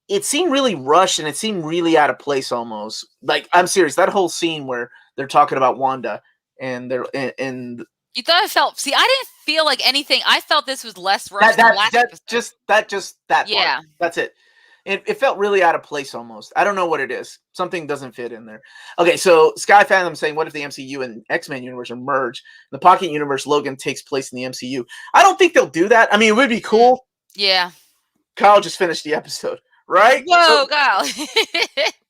it seemed really rushed and it seemed really out of place almost. Like, I'm serious, that whole scene where they're talking about Wanda and they're and you thought it felt, see, I didn't feel like anything. I felt this was less rushed than last episode. That part. That's it. It felt really out of place almost. I don't know what it is. Something doesn't fit in there. Okay, so Sky Phantom saying, what if the MCU and X-Men universe are merged? In the Pocket Universe, Logan takes place in the MCU. I don't think they'll do that. I mean, it would be cool. Yeah. Kyle just finished the episode, right? Whoa, Kyle.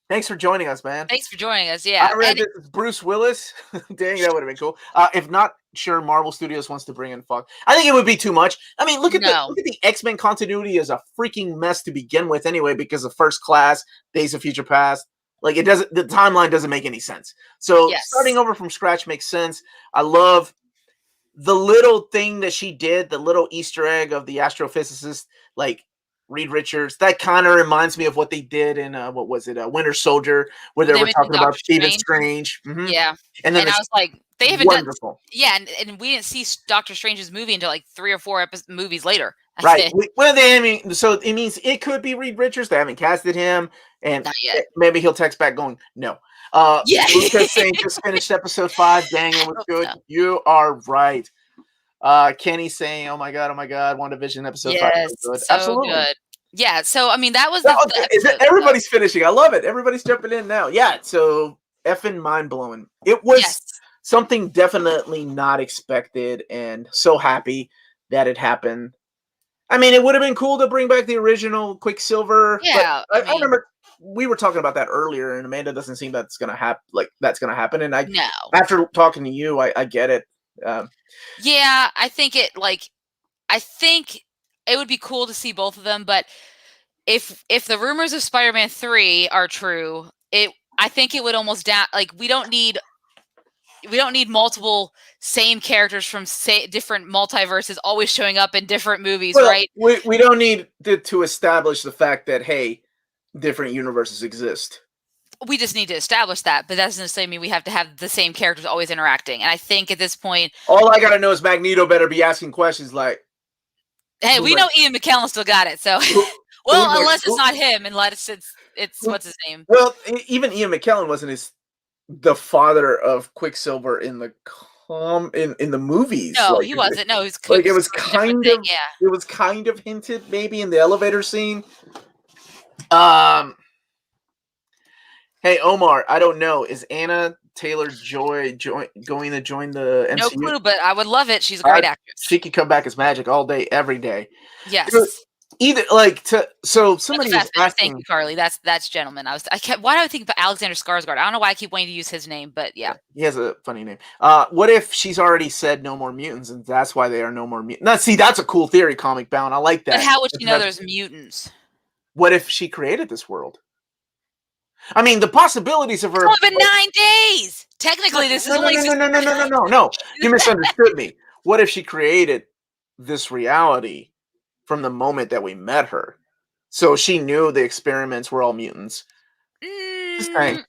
Thanks for joining us, man. Thanks for joining us, yeah. I read this as Bruce Willis. Dang, that would have been cool. If not, sure, Marvel Studios wants to bring in Fox. I think it would be too much. I mean, look at the X-Men continuity as a freaking mess to begin with anyway, because of First Class, Days of Future Past. Like, the timeline doesn't make any sense. So starting over from scratch makes sense. I love the little thing that she did, the little Easter egg of the astrophysicist, like Reed Richards. That kind of reminds me of what they did in what was it, Winter Soldier, where they were talking about Stephen Strange. Mm-hmm. Yeah, and then I was like, they haven't wonderful. And we didn't see Doctor Strange's movie until like 3 or 4 movies later. Right. Well, so it means it could be Reed Richards. They haven't casted him, and maybe he'll text back going, "No." Lucas saying just finished episode 5. Dang, it was good. So. You are right. Kenny saying, "Oh my god, Wandavision episode 5 was good." So absolutely good. Yeah. So I mean, that was the everybody's finishing. I love it. Everybody's jumping in now. Yeah. So effing mind blowing. It was something definitely not expected, and so happy that it happened. I mean, it would have been cool to bring back the original Quicksilver. Yeah, I remember we were talking about that earlier, and Amanda doesn't seem that's gonna happen. Like that's gonna happen. And No. after talking to you, I get it. Yeah, I think it would be cool to see both of them, but if the rumors of Spider-Man 3 are true, I think it would almost we don't need multiple same characters from different multiverses always showing up in different movies, right? We don't need to establish the fact that, hey, different universes exist. We just need to establish that, but that doesn't necessarily mean we have to have the same characters always interacting. And I think at this point, all I gotta know is Magneto better be asking questions like, "Hey, we know Ian McKellen still got it." So, well, unless it's not him, unless it's what's his name? Well, even Ian McKellen wasn't the father of Quicksilver in the movies. No, he wasn't. No, it was kind of it was kind of hinted maybe in the elevator scene. Hey, Omar, I don't know. Is Anna Taylor-Joy going to join the MCU? No clue, but I would love it. She's a great actress. She could come back as Magic all day, every day. Yes. Somebody was asking. Thank you, Carly. That's gentleman. Why do I think about Alexander Skarsgård? I don't know why I keep wanting to use his name, but yeah. He has a funny name. What if she's already said no more mutants, and that's why they are no more mutants? Now, see, that's a cool theory, comic bound. I like that. But how would she know there's mutants? What if she created this world? I mean, the possibilities of her. It's only been 9 days. Technically, this is only. No. You misunderstood me. What if she created this reality from the moment that we met her? So she knew the experiments were all mutants. Just saying.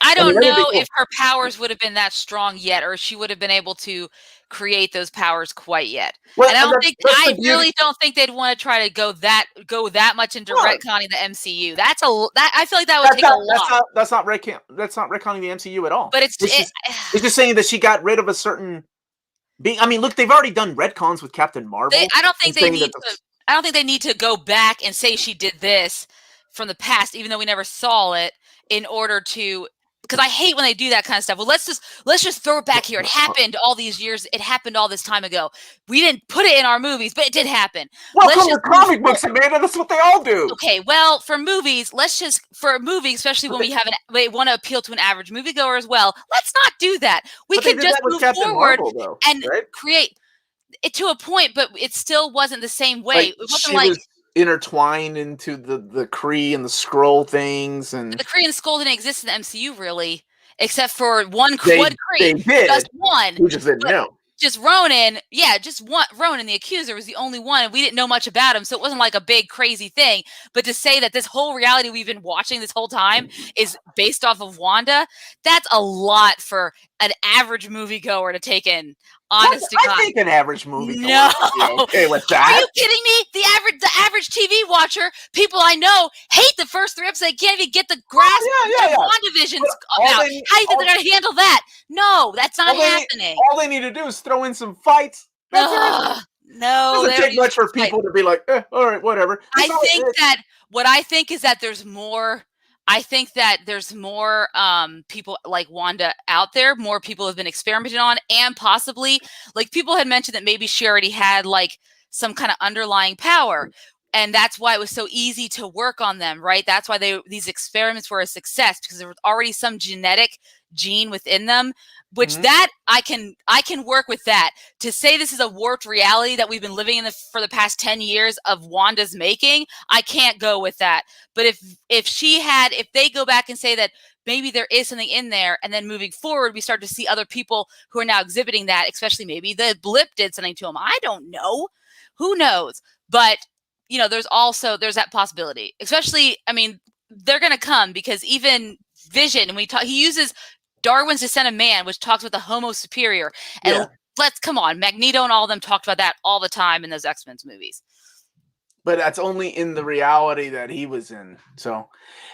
I don't know if her powers would have been that strong yet, or she would have been able to create those powers quite yet. Well, and I really don't think they'd want to try to go that much into retconning the MCU. I feel like that would take a lot. That's not retconning the MCU at all. But it's just saying that she got rid of a certain being. I mean, look, they've already done retcons with Captain Marvel. I don't think they need to go back and say she did this from the past, even though we never saw it, in order to. Because I hate when they do that kind of stuff. Well, let's just throw it back here. It happened all these years. It happened all this time ago. We didn't put it in our movies, but it did happen. Well, from the comic books, Amanda, that's what they all do. Okay, well, for movies, for a movie, especially when we want to appeal to an average moviegoer as well, let's not do that. We could just move forward and create it to a point, but it still wasn't the same way. It wasn't intertwined into the Kree and the Skrull things, and the Kree and the Skrull didn't exist in the MCU really, except for one Kree. They did. Just one. Who just didn't know. Just Ronan, just one. Ronan, the Accuser, was the only one, and we didn't know much about him, so it wasn't like a big crazy thing. But to say that this whole reality we've been watching this whole time is based off of Wanda, that's a lot for an average moviegoer to take in. Honest to God. I think an average movie. No. Okay with that. Are you kidding me? The average TV watcher, people I know, hate the first 3 episodes. They can't even get the grasp of Wandavision's about. How do you think they're going to handle that? No, that's not happening. All they need to do is throw in some fights. That's it. No. It doesn't take much for people to be like, all right, whatever. I think is that there's more. I think that there's more people like Wanda out there. More people have been experimented on, and possibly, like, people had mentioned that maybe she already had like some kind of underlying power, and that's why it was so easy to work on them, right? That's why these experiments were a success, because there was already some genetic gene within them, which that I can work with that. To say this is a warped reality that we've been living in for the past 10 years of Wanda's making, I can't go with that. But if they go back and say that maybe there is something in there, and then moving forward, we start to see other people who are now exhibiting that, especially maybe the blip did something to them. I don't know. Who knows? But, there's that possibility, especially, I mean, they're going to come, because even Vision, and he uses Darwin's Descent of Man, which talks about the Homo superior. And come on, Magneto and all of them talked about that all the time in those X-Men movies. But that's only in the reality that he was in. So,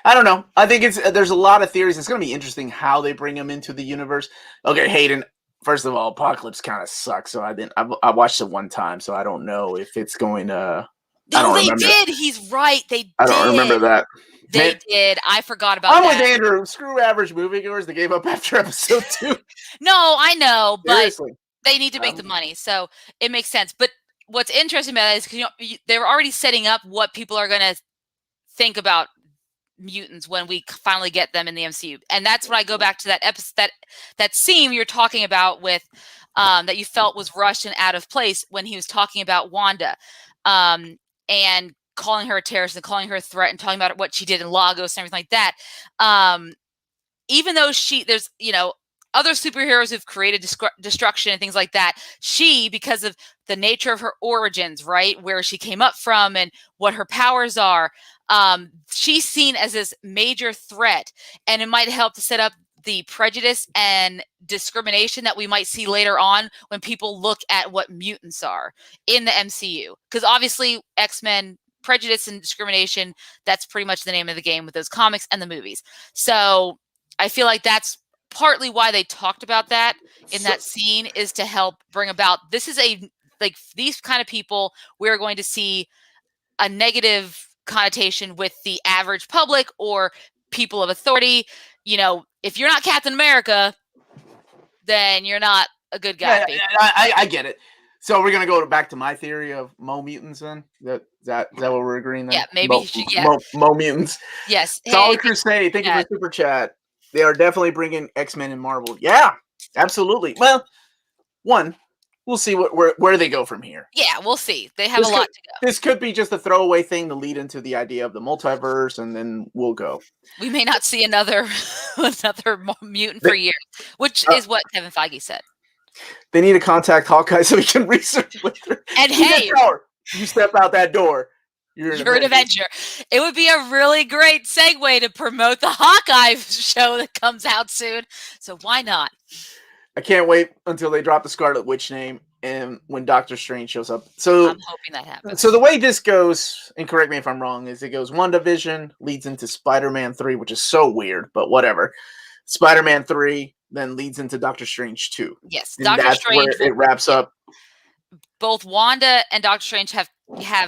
I don't know. I think there's a lot of theories. It's going to be interesting how they bring him into the universe. Okay, Hayden, first of all, Apocalypse kind of sucks. So I watched it one time, so I don't know if it's going to. No, they did. He's right. They did. I don't remember that. They did. I forgot about that. I'm with Andrew. Screw average moviegoers. They gave up after episode 2. No, I know, but seriously, they need to make the money, so it makes sense. But what's interesting about it is, they were already setting up what people are going to think about mutants when we finally get them in the MCU. And that's when I go back to that episode, that scene you're talking about with that you felt was rushed and out of place when he was talking about Wanda and calling her a terrorist and calling her a threat and talking about what she did in Lagos and everything like that. Even though there's, other superheroes who've created destruction and things like that, she, because of the nature of her origins, right, where she came up from and what her powers are, she's seen as this major threat, and it might help to set up the prejudice and discrimination that we might see later on when people look at what mutants are in the MCU. Because obviously X-Men, prejudice and discrimination, that's pretty much the name of the game with those comics and the movies. So I feel like that's partly why they talked about that in that scene, is to help bring about, this is these kind of people, we're going to see a negative connotation with the average public or people of authority. If you're not Captain America, then you're not a good guy. Yeah, I get it. So we're gonna go back to my theory of Mo mutants then. Is that what we're agreeing on? Yeah, maybe. Mo mutants. Yes. Solid Crusade. Thank you for super chat. They are definitely bringing X-Men and Marvel. Yeah, absolutely. Well, we'll see where they go from here. Yeah, we'll see. They have a lot to go. This could be just a throwaway thing to lead into the idea of the multiverse, and then we'll go. We may not see another mutant for years, which is what Kevin Feige said. They need to contact Hawkeye so he can research with her. And hey, you step out that door, you're an Avenger. It would be a really great segue to promote the Hawkeye show that comes out soon. So why not? I can't wait until they drop the Scarlet Witch name and when Doctor Strange shows up. So I'm hoping that happens. So the way this goes, and correct me if I'm wrong, is it goes Wandavision leads into Spider-Man 3, which is so weird, but whatever. Spider-Man 3 then leads into Doctor Strange 2. Yes, and Doctor Strange. Where it wraps up. Both Wanda and Doctor Strange have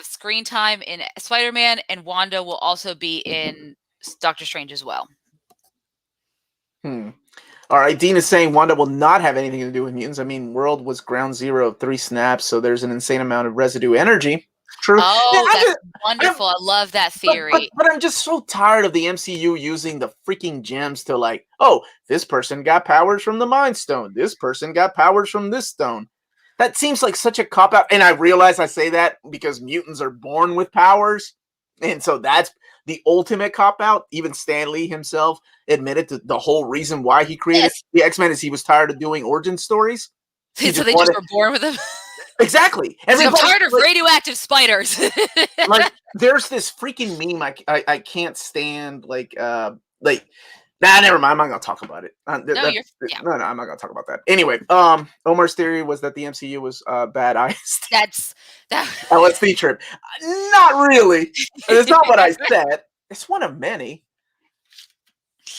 screen time in Spider-Man, and Wanda will also be in Doctor Strange as well. All right, Dean is saying Wanda will not have anything to do with mutants. I mean, World was ground zero of 3 snaps, so there's an insane amount of residue energy. True. Oh, that's wonderful. I love that theory. But I'm just so tired of the MCU using the freaking gems to like, oh, this person got powers from the Mind Stone. This person got powers from this stone. That seems like such a cop-out. And I realize I say that because mutants are born with powers. And so that's the ultimate cop-out. Even Stan Lee himself admitted to the whole reason why he created the X-Men is he was tired of doing origin stories. So they just were born with them? Exactly. I'm tired of radioactive spiders. Like, there's this freaking meme I can't stand. Never mind. I'm not gonna talk about it. No, I'm not gonna talk about that. Anyway, Omar's theory was that the MCU was bad eyes. That's LSD trip. Not really. It's not what I said. It's one of many.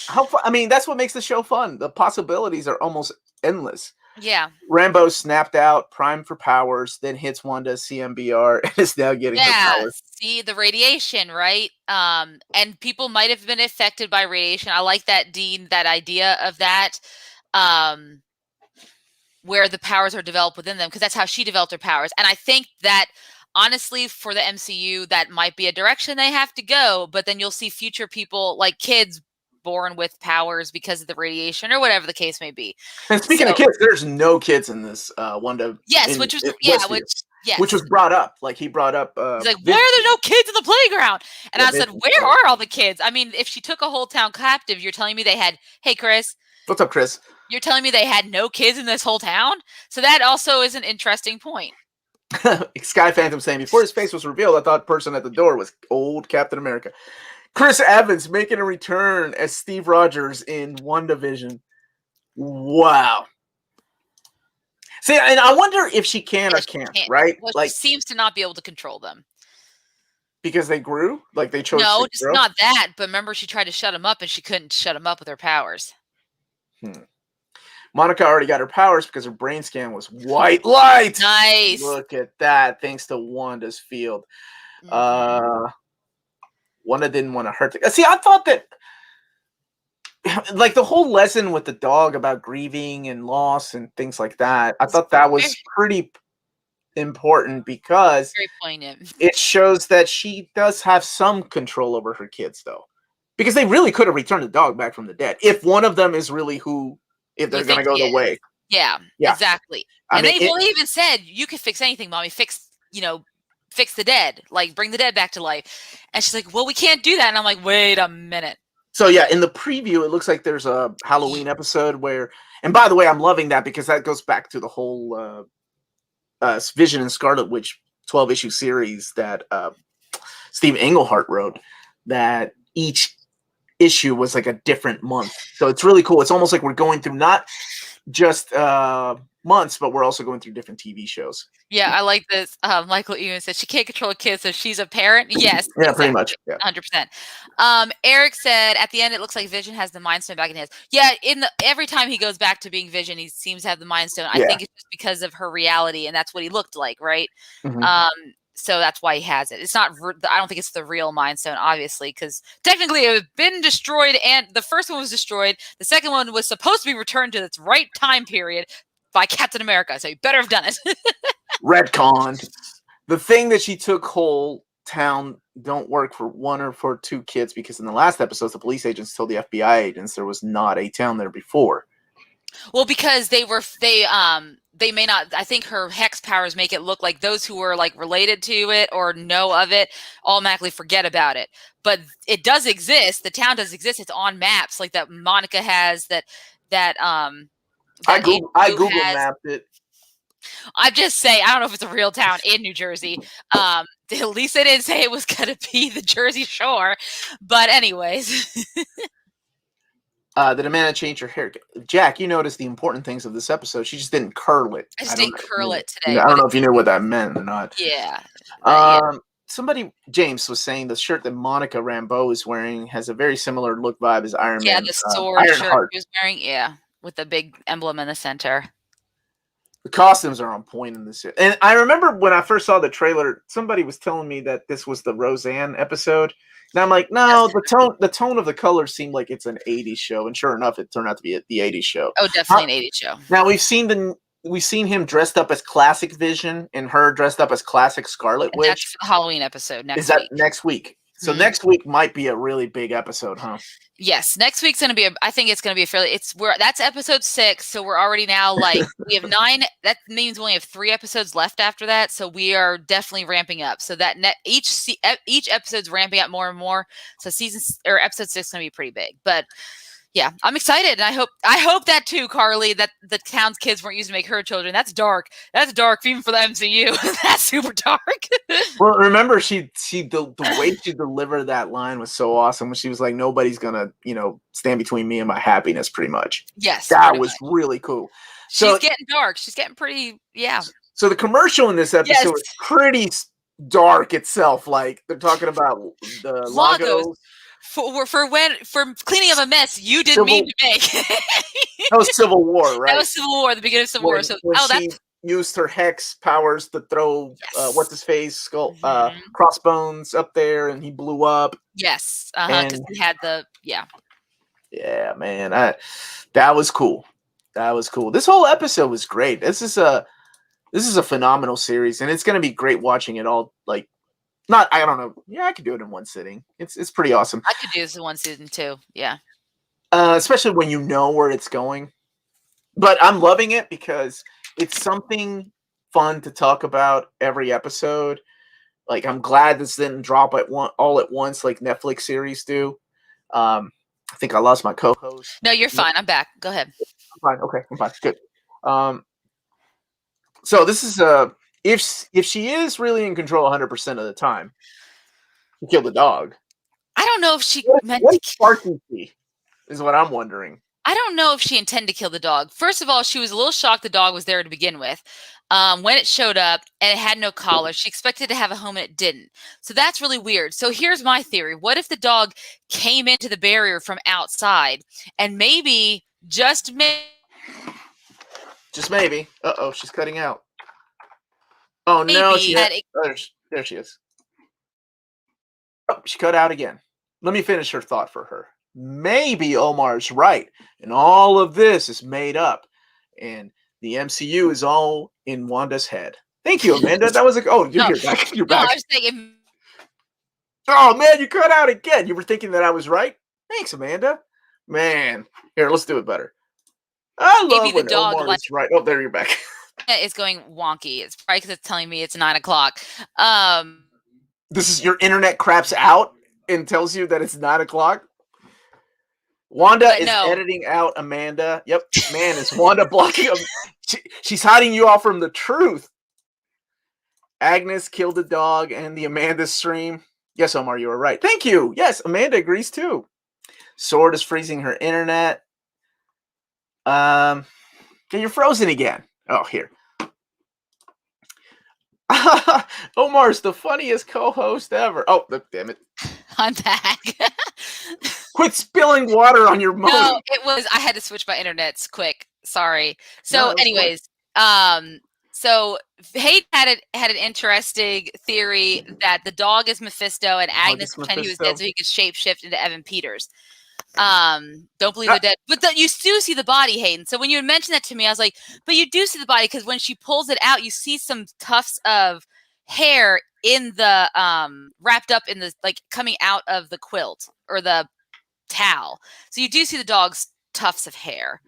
I mean, that's what makes the show fun. The possibilities are almost endless. Yeah. Rambo snapped out, primed for powers, then hits Wanda CMBR, and is now getting her powers. See the radiation, right? And people might have been affected by radiation. I like that, Dean, that idea of that, where the powers are developed within them, because that's how she developed her powers. And I think that, honestly, for the MCU, that might be a direction they have to go, but then you'll see future people, like kids, born with powers because of the radiation or whatever the case may be. And speaking of kids, there's no kids in this Wanda. Yes, which was brought up. Like he brought up. He's like, why are there no kids in the playground? And I said, where are all the kids? I mean, if she took a whole town captive, you're telling me they had. Hey, Chris. What's up, Chris? You're telling me they had no kids in this whole town? So that also is an interesting point. Sky Phantom saying, before his face was revealed, I thought the person at the door was old Captain America. Chris Evans making a return as Steve Rogers in Wandavision. Wow. See, and I wonder if she can or can't, right? Well, she seems to not be able to control them. Because they grew? Like they chose No, just not that. But remember, she tried to shut him up, and she couldn't shut him up with her powers. Monica already got her powers because her brain scan was white light. Nice. Look at that. Thanks to Wanda's field. Wanda didn't want to hurt. See, I thought that, like the whole lesson with the dog about grieving and loss and things like that, I thought that was pretty important because very poignant. It shows that she does have some control over her kids, though. Because they really could have returned the dog back from the dead if one of them is really if they're You going to think go he the is. way. Yeah, Yeah. exactly. I And mean, they even said, "You can fix anything, mommy. Fix the dead. Like, bring the dead back to life." And she's like, "Well, we can't do that." And I'm like, "Wait a minute." So yeah, in the preview, it looks like there's a Halloween episode where, and by the way, I'm loving that because that goes back to the whole Vision and Scarlet Witch 12-issue series that Steve Englehart wrote, that each issue was like a different month. So it's really cool. It's almost like we're going through not just months, but we're also going through different TV shows. Yeah, I like this. Like what you said, she can't control a kid, so she's a parent. Yes, Yeah, exactly. pretty much. Yeah. 100%. Eric said at the end, it looks like Vision has the Mind Stone back in his. Yeah, every time he goes back to being Vision, he seems to have the Mind Stone. I think it's just because of her reality, and that's what he looked like, right? Mm-hmm. So that's why he has it. It's not. I don't think it's the real Mind Stone, obviously, because technically it had been destroyed, and the first one was destroyed. The second one was supposed to be returned to its right time period by Captain America, so you better have done it. Redcon. The thing that she took whole town don't work for one or for two kids, because in the last episodes, the police agents told the FBI agents there was not a town there before. Well, because they may not. I think her hex powers make it look like those who were like related to it or know of it automatically forget about it. But it does exist. The town does exist. It's on maps like that Monica has. I Google mapped it. I just say I don't know if it's a real town in New Jersey. At least they didn't say it was going to be the Jersey Shore. But anyways. That Amanda changed her hair. Jack, you noticed the important things of this episode. She just didn't curl it. I just didn't curl it today. I don't know if you knew what that meant or not. Yeah. James was saying the shirt that Monica Rambeau is wearing has a very similar look vibe as Iron Man. Yeah, the sword shirt she was wearing. Yeah, with the big emblem in the center. The costumes are on point in this. And I remember when I first saw the trailer, somebody was telling me that this was the Roseanne episode. And I'm like, no, the tone of the colors seemed like it's an 80s show. And sure enough, it turned out to be the 80s show. Oh, definitely an 80s show. Now, we've seen him dressed up as classic Vision and her dressed up as classic Scarlet Witch. That's for the Halloween episode next week. Is that next week? So next week might be a really big episode, huh? Yes, next week's going to be I think it's going to be that's episode 6, so we're already now like we have 9. That means we only have 3 episodes left after that, so we are definitely ramping up. So that each episode's ramping up more and more. So episode 6 is going to be pretty big. But yeah, I'm excited, and I hope that too, Carly, that the town's kids weren't used to make her children. That's dark. That's dark even for the MCU. That's super dark. Well, remember the way she delivered that line was so awesome when she was like, "Nobody's gonna, stand between me and my happiness," pretty much. Yes, that was really cool. She's getting dark. She's getting pretty, yeah. So the commercial in this episode is pretty dark itself. Like they're talking about the Lagos. For cleaning up a mess you didn't mean to make. That was Civil War, right? That was Civil War, the beginning of Civil War. So she used her hex powers to throw what's his face skull crossbones up there, and he blew up. Yes, because he had yeah, man, that was cool. That was cool. This whole episode was great. This is a phenomenal series, and it's going to be great watching it all. Like. I don't know. Yeah, I could do it in one sitting. It's pretty awesome. I could do this in one season too. Yeah. Especially when you know where it's going. But I'm loving it because it's something fun to talk about every episode. Like I'm glad this didn't drop all at once like Netflix series do. I think I lost my co-host. No, you're fine. I'm back. Go ahead. I'm fine. Okay, I'm fine. Good. So this is if she is really in control 100% of the time, she killed the dog. I don't know if she meant to Sparky is what I'm wondering. I don't know if she intended to kill the dog. First of all, she was a little shocked the dog was there to begin with. When it showed up and it had no collar, she expected to have a home and it didn't. So that's really weird. So here's my theory. What if the dog came into the barrier from outside and maybe, just maybe. Uh-oh, she's cutting out. Oh, no, there she is. Oh, she cut out again. Let me finish her thought for her. Maybe Omar's right, and all of this is made up, and the MCU is all in Wanda's head. Thank you, Amanda. That was you're back. You're back. I was thinking. Oh, man, you cut out again. You were thinking that I was right? Thanks, Amanda. Man, here, let's do it better. I Maybe love the when dog Omar is right. Oh, there you're back. is going wonky. It's probably because it's telling me it's 9 o'clock. This is your internet craps out and tells you that it's 9 o'clock. Wanda is editing out Amanda. Yep, man, is Wanda blocking him? She's hiding you all from the truth. Agnes killed the dog and the Amanda stream. Yes, Omar, you were right. Thank you. Yes, Amanda agrees too. Sword is freezing her internet. You're frozen again. Oh, here. Omar's the funniest co-host ever. Oh, damn it. I'm back. Quit spilling water on your modem. No, I had to switch my internets quick. Sorry. So anyways, so Hayden had an interesting theory that the dog is Mephisto and Agnes pretended he was dead so he could shapeshift into Evan Peters. Don't believe they're dead, but you do see the body, Hayden. So when you mentioned that to me, I was like, but you do see the body because when she pulls it out, you see some tufts of hair in the wrapped up in the coming out of the quilt or the towel. So you do see the dog's tufts of hair.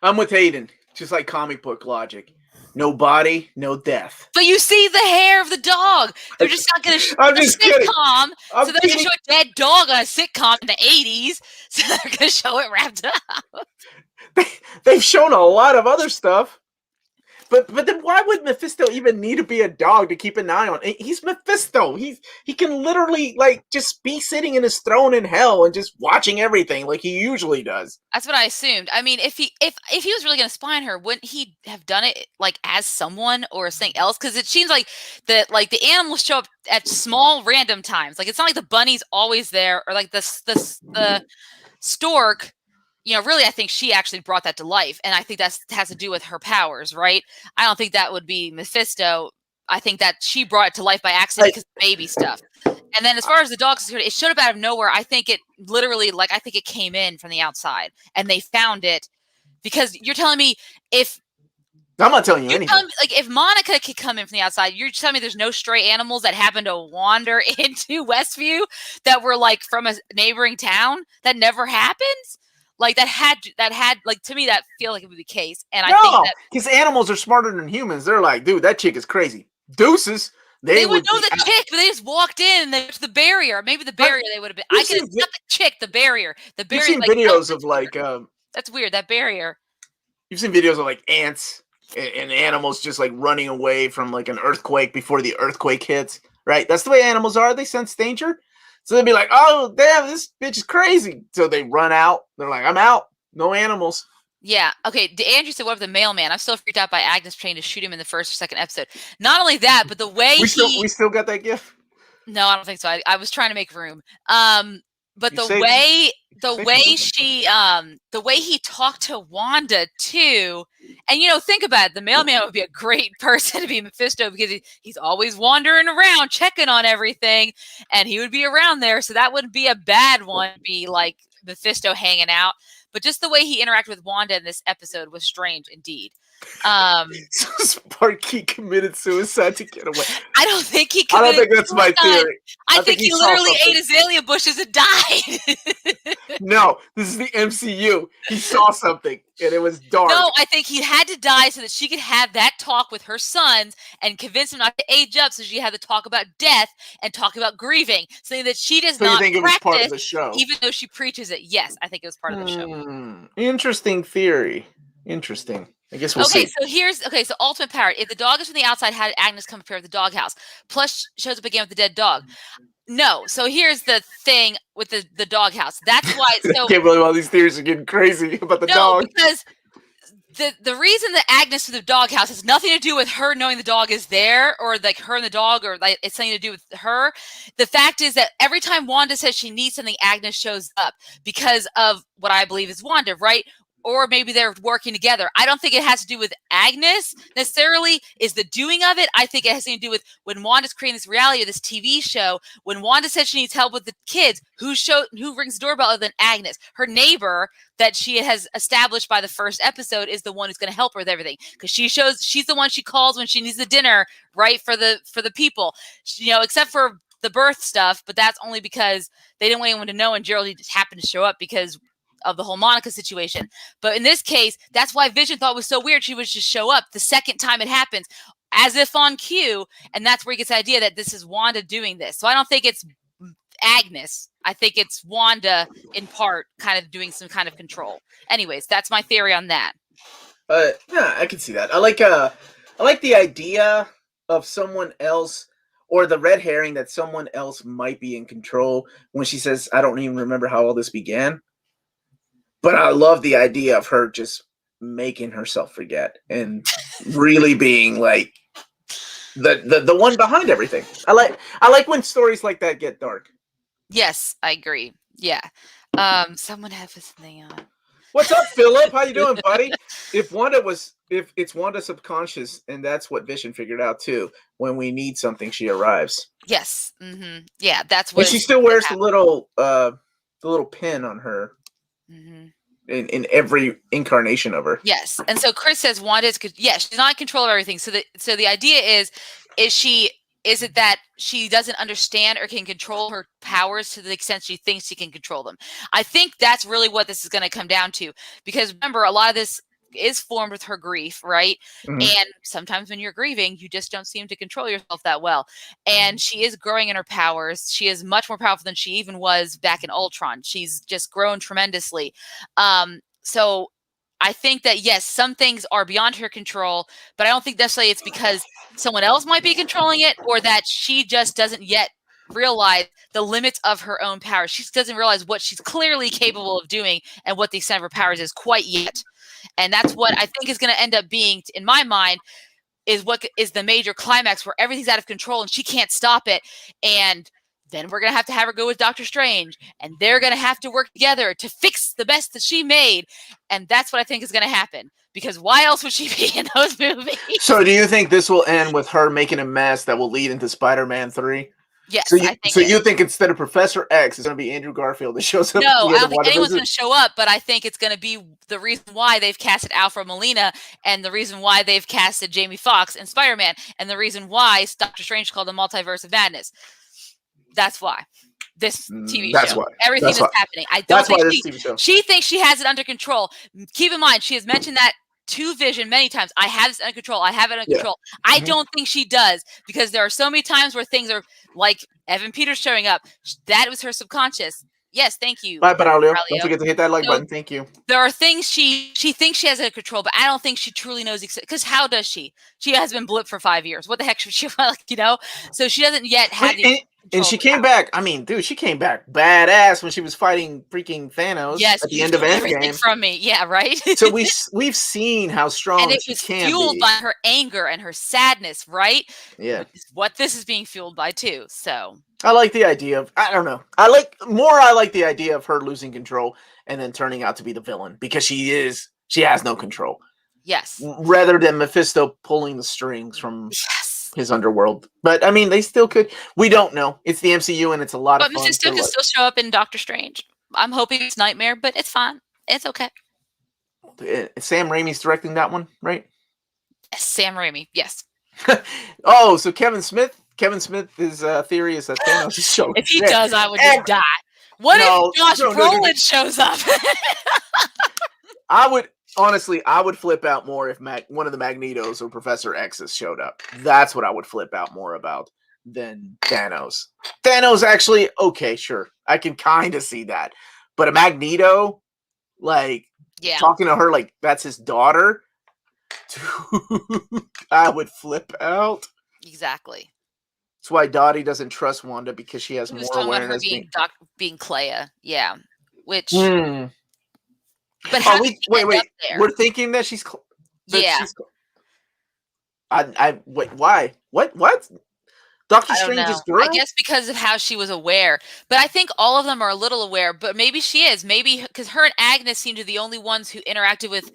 I'm with Hayden, just like comic book logic. No body, no death. But you see the hair of the dog. They're just not going to show a sitcom. So they're going to show a dead dog on a sitcom in the 80s. So they're going to show it wrapped up. They've shown a lot of other stuff. But then why would Mephisto even need to be a dog to keep an eye on? He's Mephisto. He can literally just be sitting in his throne in hell and just watching everything like he usually does. That's what I assumed. I mean, if he was really going to spy on her, wouldn't he have done it as someone or something else? Because it seems like the animals show up at small random times. It's not like the bunny's always there or the stork. Really, I think she actually brought that to life, and I think that has to do with her powers, right? I don't think that would be Mephisto. I think that she brought it to life by accident because of baby stuff. And then as far as the dog security, it showed up out of nowhere. I think it literally, I think it came in from the outside, and they found it because you're telling me if I'm not telling you anything. If Monica could come in from the outside, you're telling me there's no stray animals that happen to wander into Westview that were from a neighboring town. That never happens. That had to me that feel like it would be the case, and I think that because animals are smarter than humans. They're like, dude, that chick is crazy. Deuces. They would know the chick, but they just walked in. There's the barrier. Maybe the barrier they would have been. I could have not the chick, the barrier. The barrier. You've seen videos of that's weird. That barrier. You've seen videos of ants and animals just running away from an earthquake before the earthquake hits. Right. That's the way animals are. They sense danger. So they'd be like, oh, damn, this bitch is crazy. So they run out. They're like, I'm out. No animals. Yeah. Okay. Andrew said, what of the mailman? I'm still freaked out by Agnes trying to shoot him in the first or second episode. Not only that, but the way we still got that gif? No, I don't think so. I was trying to make room. But the way he talked to Wanda too, and think about it, the mailman would be a great person to be Mephisto because he's always wandering around checking on everything, and he would be around there, so that wouldn't be a bad one. Be like Mephisto hanging out, but just the way he interacted with Wanda in this episode was strange indeed. So Sparky committed suicide to get away. I don't think he committed I don't think that's my theory. I think he literally ate azalea bushes and died. No, this is the MCU. He saw something and it was dark. No, I think he had to die so that she could have that talk with her sons and convince him not to age up, so she had to talk about death and talk about grieving, something that she does not you think practice, it was part of the show? Even though she preaches it. Yes, I think it was part of the show. Interesting theory. Interesting. I guess we'll see. So ultimate power. If the dog is from the outside, how did Agnes come prepare the doghouse? Plus shows up again with the dead dog. No. So here's the thing with the doghouse. That's why. So I can't believe all these theories are getting crazy about the dog. No, because the reason that Agnes to the doghouse has nothing to do with her knowing the dog is there, or her and the dog, or it's something to do with her. The fact is that every time Wanda says she needs something, Agnes shows up because of what I believe is Wanda, right? Or maybe they're working together. I don't think it has to do with Agnes necessarily is the doing of it. I think it has something to do with when Wanda's creating this reality or this TV show. When Wanda said she needs help with the kids, who rings the doorbell other than Agnes? Her neighbor that she has established by the first episode is the one who's going to help her with everything, because she's the one she calls when she needs the dinner, right, for the people. Except for the birth stuff, but that's only because they didn't want anyone to know, and Geraldine just happened to show up because of the whole Monica situation. But in this case, that's why Vision thought it was so weird she would just show up the second time it happens, as if on cue, and that's where he gets the idea that this is Wanda doing this. So I don't think it's Agnes. I think it's Wanda in part kind of doing some kind of control. Anyways, that's my theory on that. Yeah, I can see that. I like the idea of someone else, or the red herring that someone else might be in control when she says, I don't even remember how all this began. But I love the idea of her just making herself forget and really being like the one behind everything. I like when stories like that get dark. Yes, I agree. Yeah. Someone have his thing on. What's up, Philip? How you doing, buddy? If it's Wanda subconscious, and that's what Vision figured out too. When we need something, she arrives. Yes. Mm-hmm. Yeah, that's what. And she still wears the little pin on her. Mm-hmm. In every incarnation of her. Yes. And so Chris says Wanda is, she's not in control of everything. So the idea is it that she doesn't understand or can control her powers to the extent she thinks she can control them? I think that's really what this is going to come down to, because remember, a lot of this is formed with her grief, right? Mm-hmm. And sometimes when you're grieving, you just don't seem to control yourself that well. And she is growing in her powers. She is much more powerful than she even was back in Ultron. She's just grown tremendously. So I think that, yes, some things are beyond her control, but I don't think necessarily it's because someone else might be controlling it, or that she just doesn't yet realize the limits of her own powers. She doesn't realize what she's clearly capable of doing and what the extent of her powers is quite yet. And that's what I think is going to end up being, in my mind, is what is the major climax where everything's out of control and she can't stop it. And then we're going to have her go with Doctor Strange, and they're going to have to work together to fix the mess that she made. And that's what I think is going to happen, because why else would she be in those movies? So do you think this will end with her making a mess that will lead into Spider-Man 3? Yes. So you think instead of Professor X, it's going to be Andrew Garfield that shows up? No, I don't think anyone's going to show up, but I think it's going to be the reason why they've casted Alfred Molina, and the reason why they've casted Jamie Foxx in Spider-Man, and the reason why Doctor Strange called the Multiverse of Madness. That's why. This TV show. Why. Everything that's happening. I don't think she thinks she has it under control. Keep in mind, she has mentioned that to Vision many times. I have this under control. I have it under control. I don't think she does, because there are so many times where things are like Evan Peters showing up. That was her subconscious. Yes, thank you. Bye, Braulio. Don't forget to hit that like button. Thank you. There are things she thinks she has under control, but I don't think she truly knows. Because how does she? She has been blipped for 5 years. What the heck should she like? So she doesn't yet have the. And she came back. I mean, dude, she came back badass when she was fighting freaking Thanos at the end of Endgame. From me, yeah, right. So we've seen how strong and it was fueled by her anger and her sadness, right? Yeah, what this is being fueled by too. So I like the idea of, I don't know, I like the idea of her losing control and then turning out to be the villain, because she has no control. Yes, rather than Mephisto pulling the strings from. His underworld. But I mean, they still could. We don't know. It's the MCU, and it's a lot of fun. But Mephisto can still show up in Doctor Strange. I'm hoping it's Nightmare, but it's fine. It's okay. Sam Raimi's directing that one, right? Sam Raimi, yes. Oh, so Kevin Smith? Kevin Smith's theory is that Thanos is showing. If he does, I would just die. What if Josh Brolin shows up? Honestly, I would flip out more if one of the Magnetos or Professor X's showed up. That's what I would flip out more about than Thanos. Thanos actually, okay, sure. I can kind of see that. But a Magneto, talking to her like that's his daughter, I would flip out. Exactly. That's why Dottie doesn't trust Wanda, because she has more awareness. Being Clea, yeah. Which... But wait. We're thinking that she's. Wait. Why? What? Doctor Strange's girl? I guess because of how she was aware. But I think all of them are a little aware. But maybe she is. Maybe because her and Agnes seem to be the only ones who interacted with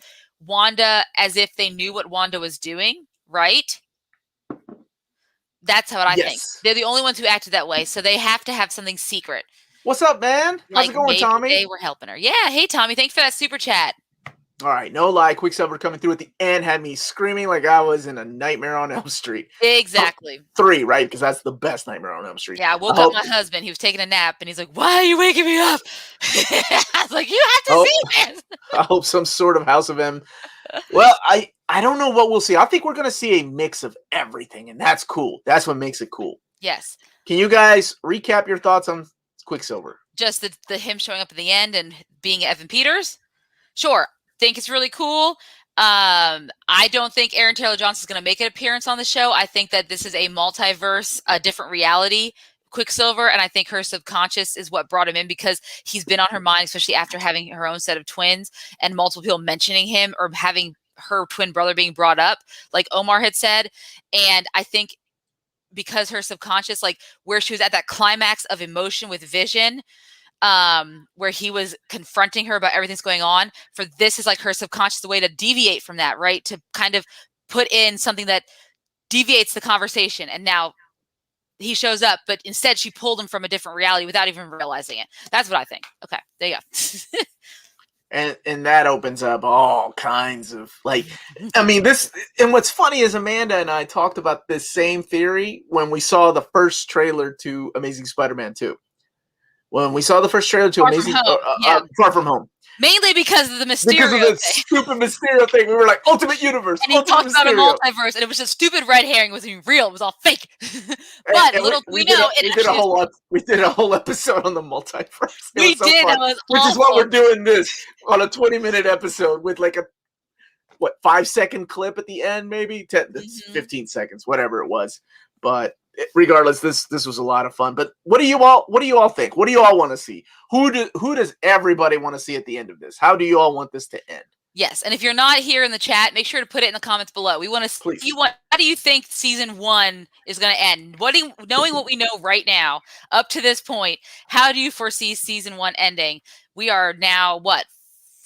Wanda as if they knew what Wanda was doing. Right? That's what I think. They're the only ones who acted that way. So they have to have something secret. What's up, man? How's it going, Tommy? They were helping her. Yeah. Hey, Tommy. Thanks for that super chat. All right, no lie, Quicksilver coming through at the end had me screaming like I was in a Nightmare on Elm Street. Exactly. 3, right? Because that's the best Nightmare on Elm Street. Yeah, I woke up my husband. He was taking a nap, and he's like, "Why are you waking me up?" I was like, "You have to see this." I hope some sort of House of M. Well, I don't know what we'll see. I think we're going to see a mix of everything, and that's cool. That's what makes it cool. Yes. Can you guys recap your thoughts on Quicksilver? Just the him showing up at the end and being Evan Peters? Sure. Think it's really cool. I don't think Aaron Taylor Johnson is going to make an appearance on the show. I think that this is a multiverse, a different reality Quicksilver, and I think her subconscious is what brought him in because he's been on her mind, especially after having her own set of twins and multiple people mentioning him or having her twin brother being brought up, like Omar had said. And I think because her subconscious, like where she was at that climax of emotion with Vision, where he was confronting her about everything's going on, for this is like her subconscious, the way to deviate from that, right? To kind of put in something that deviates the conversation. And now he shows up, but instead she pulled him from a different reality without even realizing it. That's what I think. Okay, there you go. And that opens up all kinds of this. And what's funny is Amanda and I talked about this same theory when we saw the first trailer to Amazing Spider-Man 2. When we saw the first trailer to Far From Home. Mainly because of the Mysterio Because of the stupid Mysterio thing. We were like, Ultimate Universe. And he talked about a multiverse, and it was just stupid red herring. It wasn't even real. It was all fake. But we did a whole episode on the multiverse. We did. That was which is what we're doing this on a 20-minute episode with like a 5-second clip at the end, maybe 15 seconds, whatever it was. But regardless, this was a lot of fun. But what do you all think? What do you all want to see? Who does everybody want to see at the end of this? How do you all want this to end? Yes, and if you're not here in the chat, make sure to put it in the comments below. We want to see how do you think season 1 is going to end? Knowing what we know right now up to this point, how do you foresee season 1 ending? We are now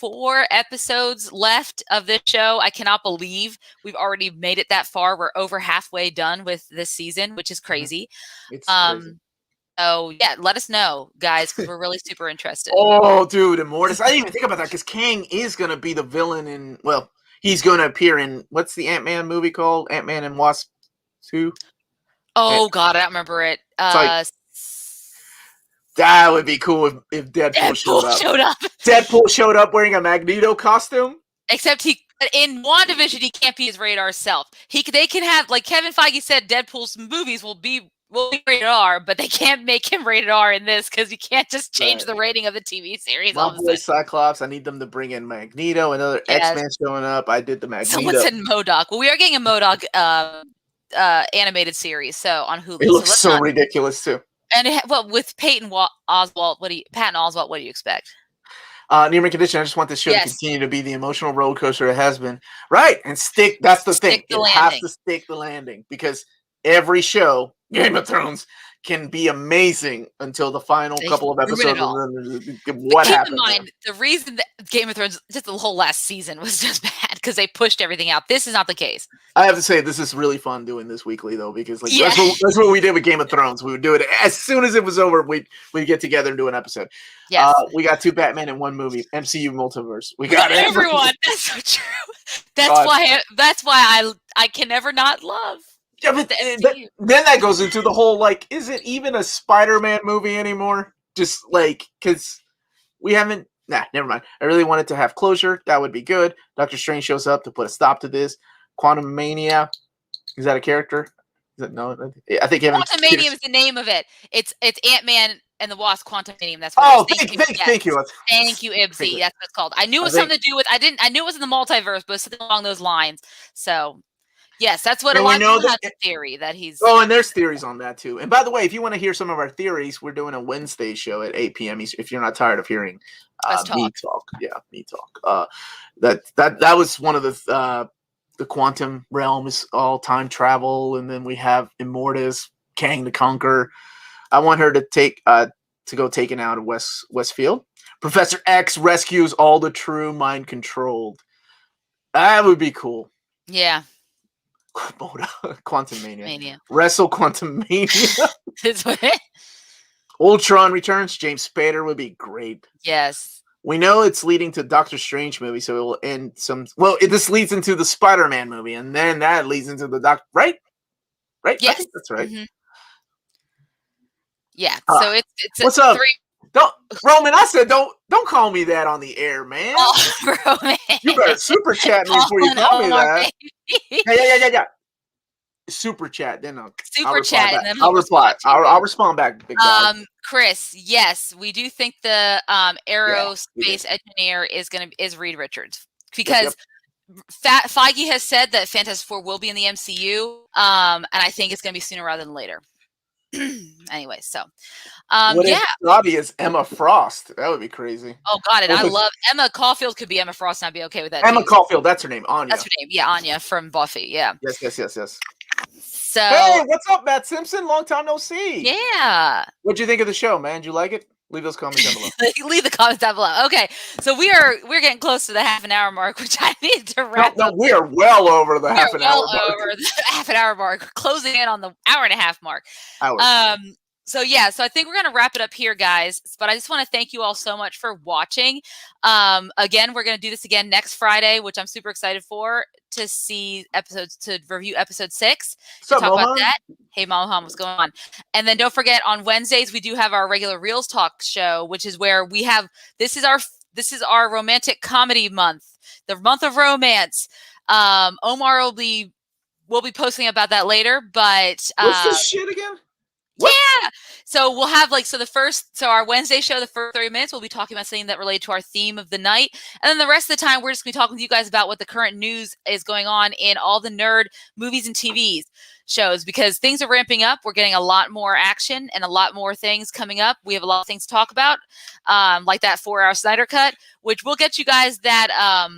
4 episodes left of this show. I cannot believe we've already made it that far. We're over halfway done with this season, which is crazy. It's crazy. So yeah, let us know, guys, because we're really super interested. Oh, dude, Immortus. I didn't even think about that because Kang is going to be the villain in, he's going to appear in, what's the Ant-Man movie called? Ant-Man and Wasp 2? Oh, God, I don't remember it. That would be cool if Deadpool showed up. Deadpool showed up wearing a Magneto costume. Except in WandaVision, he can't be his radar self. They can have, like Kevin Feige said, Deadpool's movies will be rated R, but they can't make him rated R in this because you can't just change the rating of the TV series. My boy Cyclops, I need them to bring in Magneto, another X-Men showing up. I did the Magneto. Someone said MODOK. Well, we are getting a MODOK animated series, so on Hulu. It looks so ridiculous too. And with Patton Oswalt, what do you expect? Near condition. I just want this show to continue to be the emotional roller coaster it has been. Right, and stick. That's the thing. It has to stick the landing because every show, Game of Thrones, can be amazing until the final couple of episodes. What happened? Keep in mind, the reason that Game of Thrones, just the whole last season, was just bad because they pushed everything out. This is not the case. I have to say, this is really fun doing this weekly, though, because that's what we did with Game of Thrones. We would do it as soon as it was over. We'd get together and do an episode. Yes. We got 2 Batman in 1 movie, MCU multiverse. We got everyone. That's so true. That's why I can never not love. Yeah, but then that goes into the whole, is it even a Spider-Man movie anymore? Just, because we haven't... Nah, never mind. I really wanted to have closure. That would be good. Doctor Strange shows up to put a stop to this. Quantum Mania. Is that a character? Is it, no? I think Quantum Mania is the name of it. It's Ant-Man and the Wasp Quantum Mania. That's what thank you. Thank you, Ibsy. That's what it's called. I knew it was something to do with... I knew it was in the multiverse, but something along those lines. So... Yes, that's what a lot of people have the theory that he's... Oh, and there's theories on that, too. And by the way, if you want to hear some of our theories, we're doing a Wednesday show at 8 p.m. if you're not tired of hearing me talk. Yeah, me talk. That was one of the quantum realms, all time travel, and then we have Immortus, Kang the Conqueror. I want her to go taken out of Westfield. Professor X rescues all the true mind-controlled. That would be cool. Yeah. Quantum Mania. Wrestle Quantum Mania. That's what it... Ultron returns. James Spader would be great. Yes. We know it's leading to Doctor Strange movie, so it will end some. Well, this leads into the Spider-Man movie, and then that leads into the right? Right? Yes. I think that's right. Yeah. So it's what's up? Don't Roman. I said don't call me that on the air, man. Oh, Roman. You better super chat me before you call me that. Yeah. Super chat, then I'll chat, and then I'll reply. I'll respond back. Big guy. Chris, yes, we do think the aerospace engineer is Reed Richards, because Feige has said that Fantastic Four will be in the MCU, and I think it's going to be sooner rather than later. Anyway, so what if Robbie is Emma Frost? That would be crazy. Oh God, and I love Emma Caulfield could be Emma Frost, and I'd be okay with that. Emma Caulfield, that's her name. Anya. That's her name. Yeah, Anya from Buffy. Yeah. Yes. So hey, what's up, Matt Simpson? Long time no see. Yeah. What'd you think of the show, man? Did you like it? Leave those comments down below. Leave the comments down below. Okay, so we're getting close to the half an hour mark, which I need to wrap up. No, we are well over the half an hour mark. Over the half an hour mark, closing in on the hour and a half mark. So I think we're going to wrap it up here, guys. But I just want to thank you all so much for watching. Again, we're going to do this again next Friday, which I'm super excited for, to review episode 6. Talk about that. Hey, Mohan, what's going on? And then don't forget, on Wednesdays we do have our regular Reelz Talk show, which is where we have this is our romantic comedy month, the month of romance. Omar will be posting about that later. But what's this shit again? What? Yeah. So we'll have our Wednesday show, the first 30 minutes, we'll be talking about something that related to our theme of the night. And then the rest of the time, we're just going to be talking to you guys about what the current news is going on in all the nerd movies and TV shows, because things are ramping up. We're getting a lot more action and a lot more things coming up. We have a lot of things to talk about, like that 4-hour Snyder Cut, which we'll get you guys that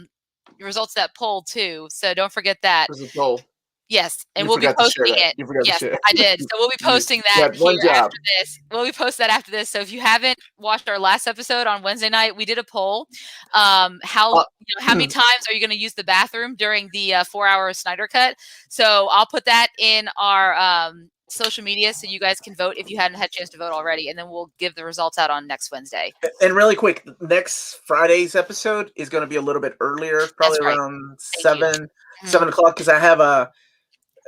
results of that poll too. So don't forget that. There's a poll. Yes, and we'll be posting it. Yes, I did. So we'll be posting that after this. We'll be posting that after this. So if you haven't watched our last episode on Wednesday night, we did a poll. How many times are you going to use the bathroom during the 4-hour Snyder Cut? So I'll put that in our social media so you guys can vote if you hadn't had a chance to vote already, and then we'll give the results out on next Wednesday. And really quick, next Friday's episode is going to be a little bit earlier, probably around 7 o'clock, because I have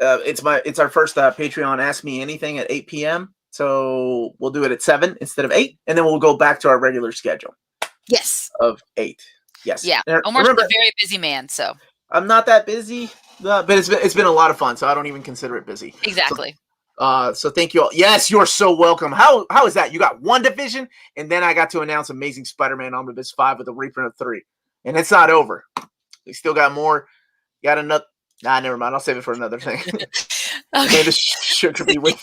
it's our first Patreon Ask Me Anything at 8 p.m. So we'll do it at 7 instead of 8, and then we'll go back to our regular schedule. Yes. Of 8. Yes. Yeah. Omar's a very busy man, so I'm not that busy, but it's been a lot of fun, so I don't even consider it busy. Exactly. So thank you all. Yes, you're so welcome. How is that? You got Wandavision, and then I got to announce Amazing Spider-Man Omnibus 5 with a reprint of 3, and it's not over. We still got more. Got another. Nah, never mind. I'll save it for another thing. Okay. This sugar be with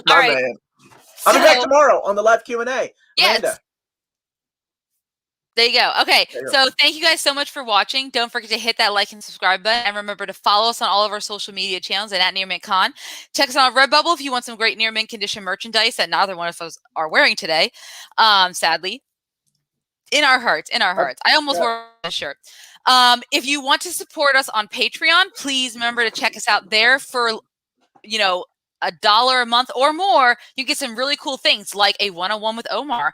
my man. I'll be back tomorrow on the live Q&A. Yes. There you go. Okay. So thank you guys so much for watching. Don't forget to hit that like and subscribe button. And remember to follow us on all of our social media channels at Near Mint Con. Check us out on Redbubble if you want some great Near Mint condition merchandise that neither one of us are wearing today. Sadly. In our hearts. I almost wore a shirt. If you want to support us on Patreon, please remember to check us out there for, $1 a month or more. You get some really cool things like a one-on-one with Omar.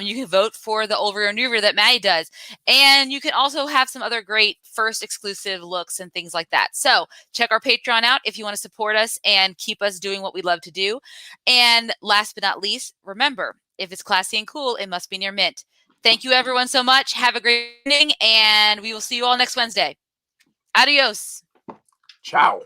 You can vote for the Over or New that Maddie does. And you can also have some other great first exclusive looks and things like that. So check our Patreon out if you want to support us and keep us doing what we love to do. And last but not least, remember, if it's classy and cool, it must be near Mint. Thank you, everyone, so much. Have a great evening, and we will see you all next Wednesday. Adios. Ciao.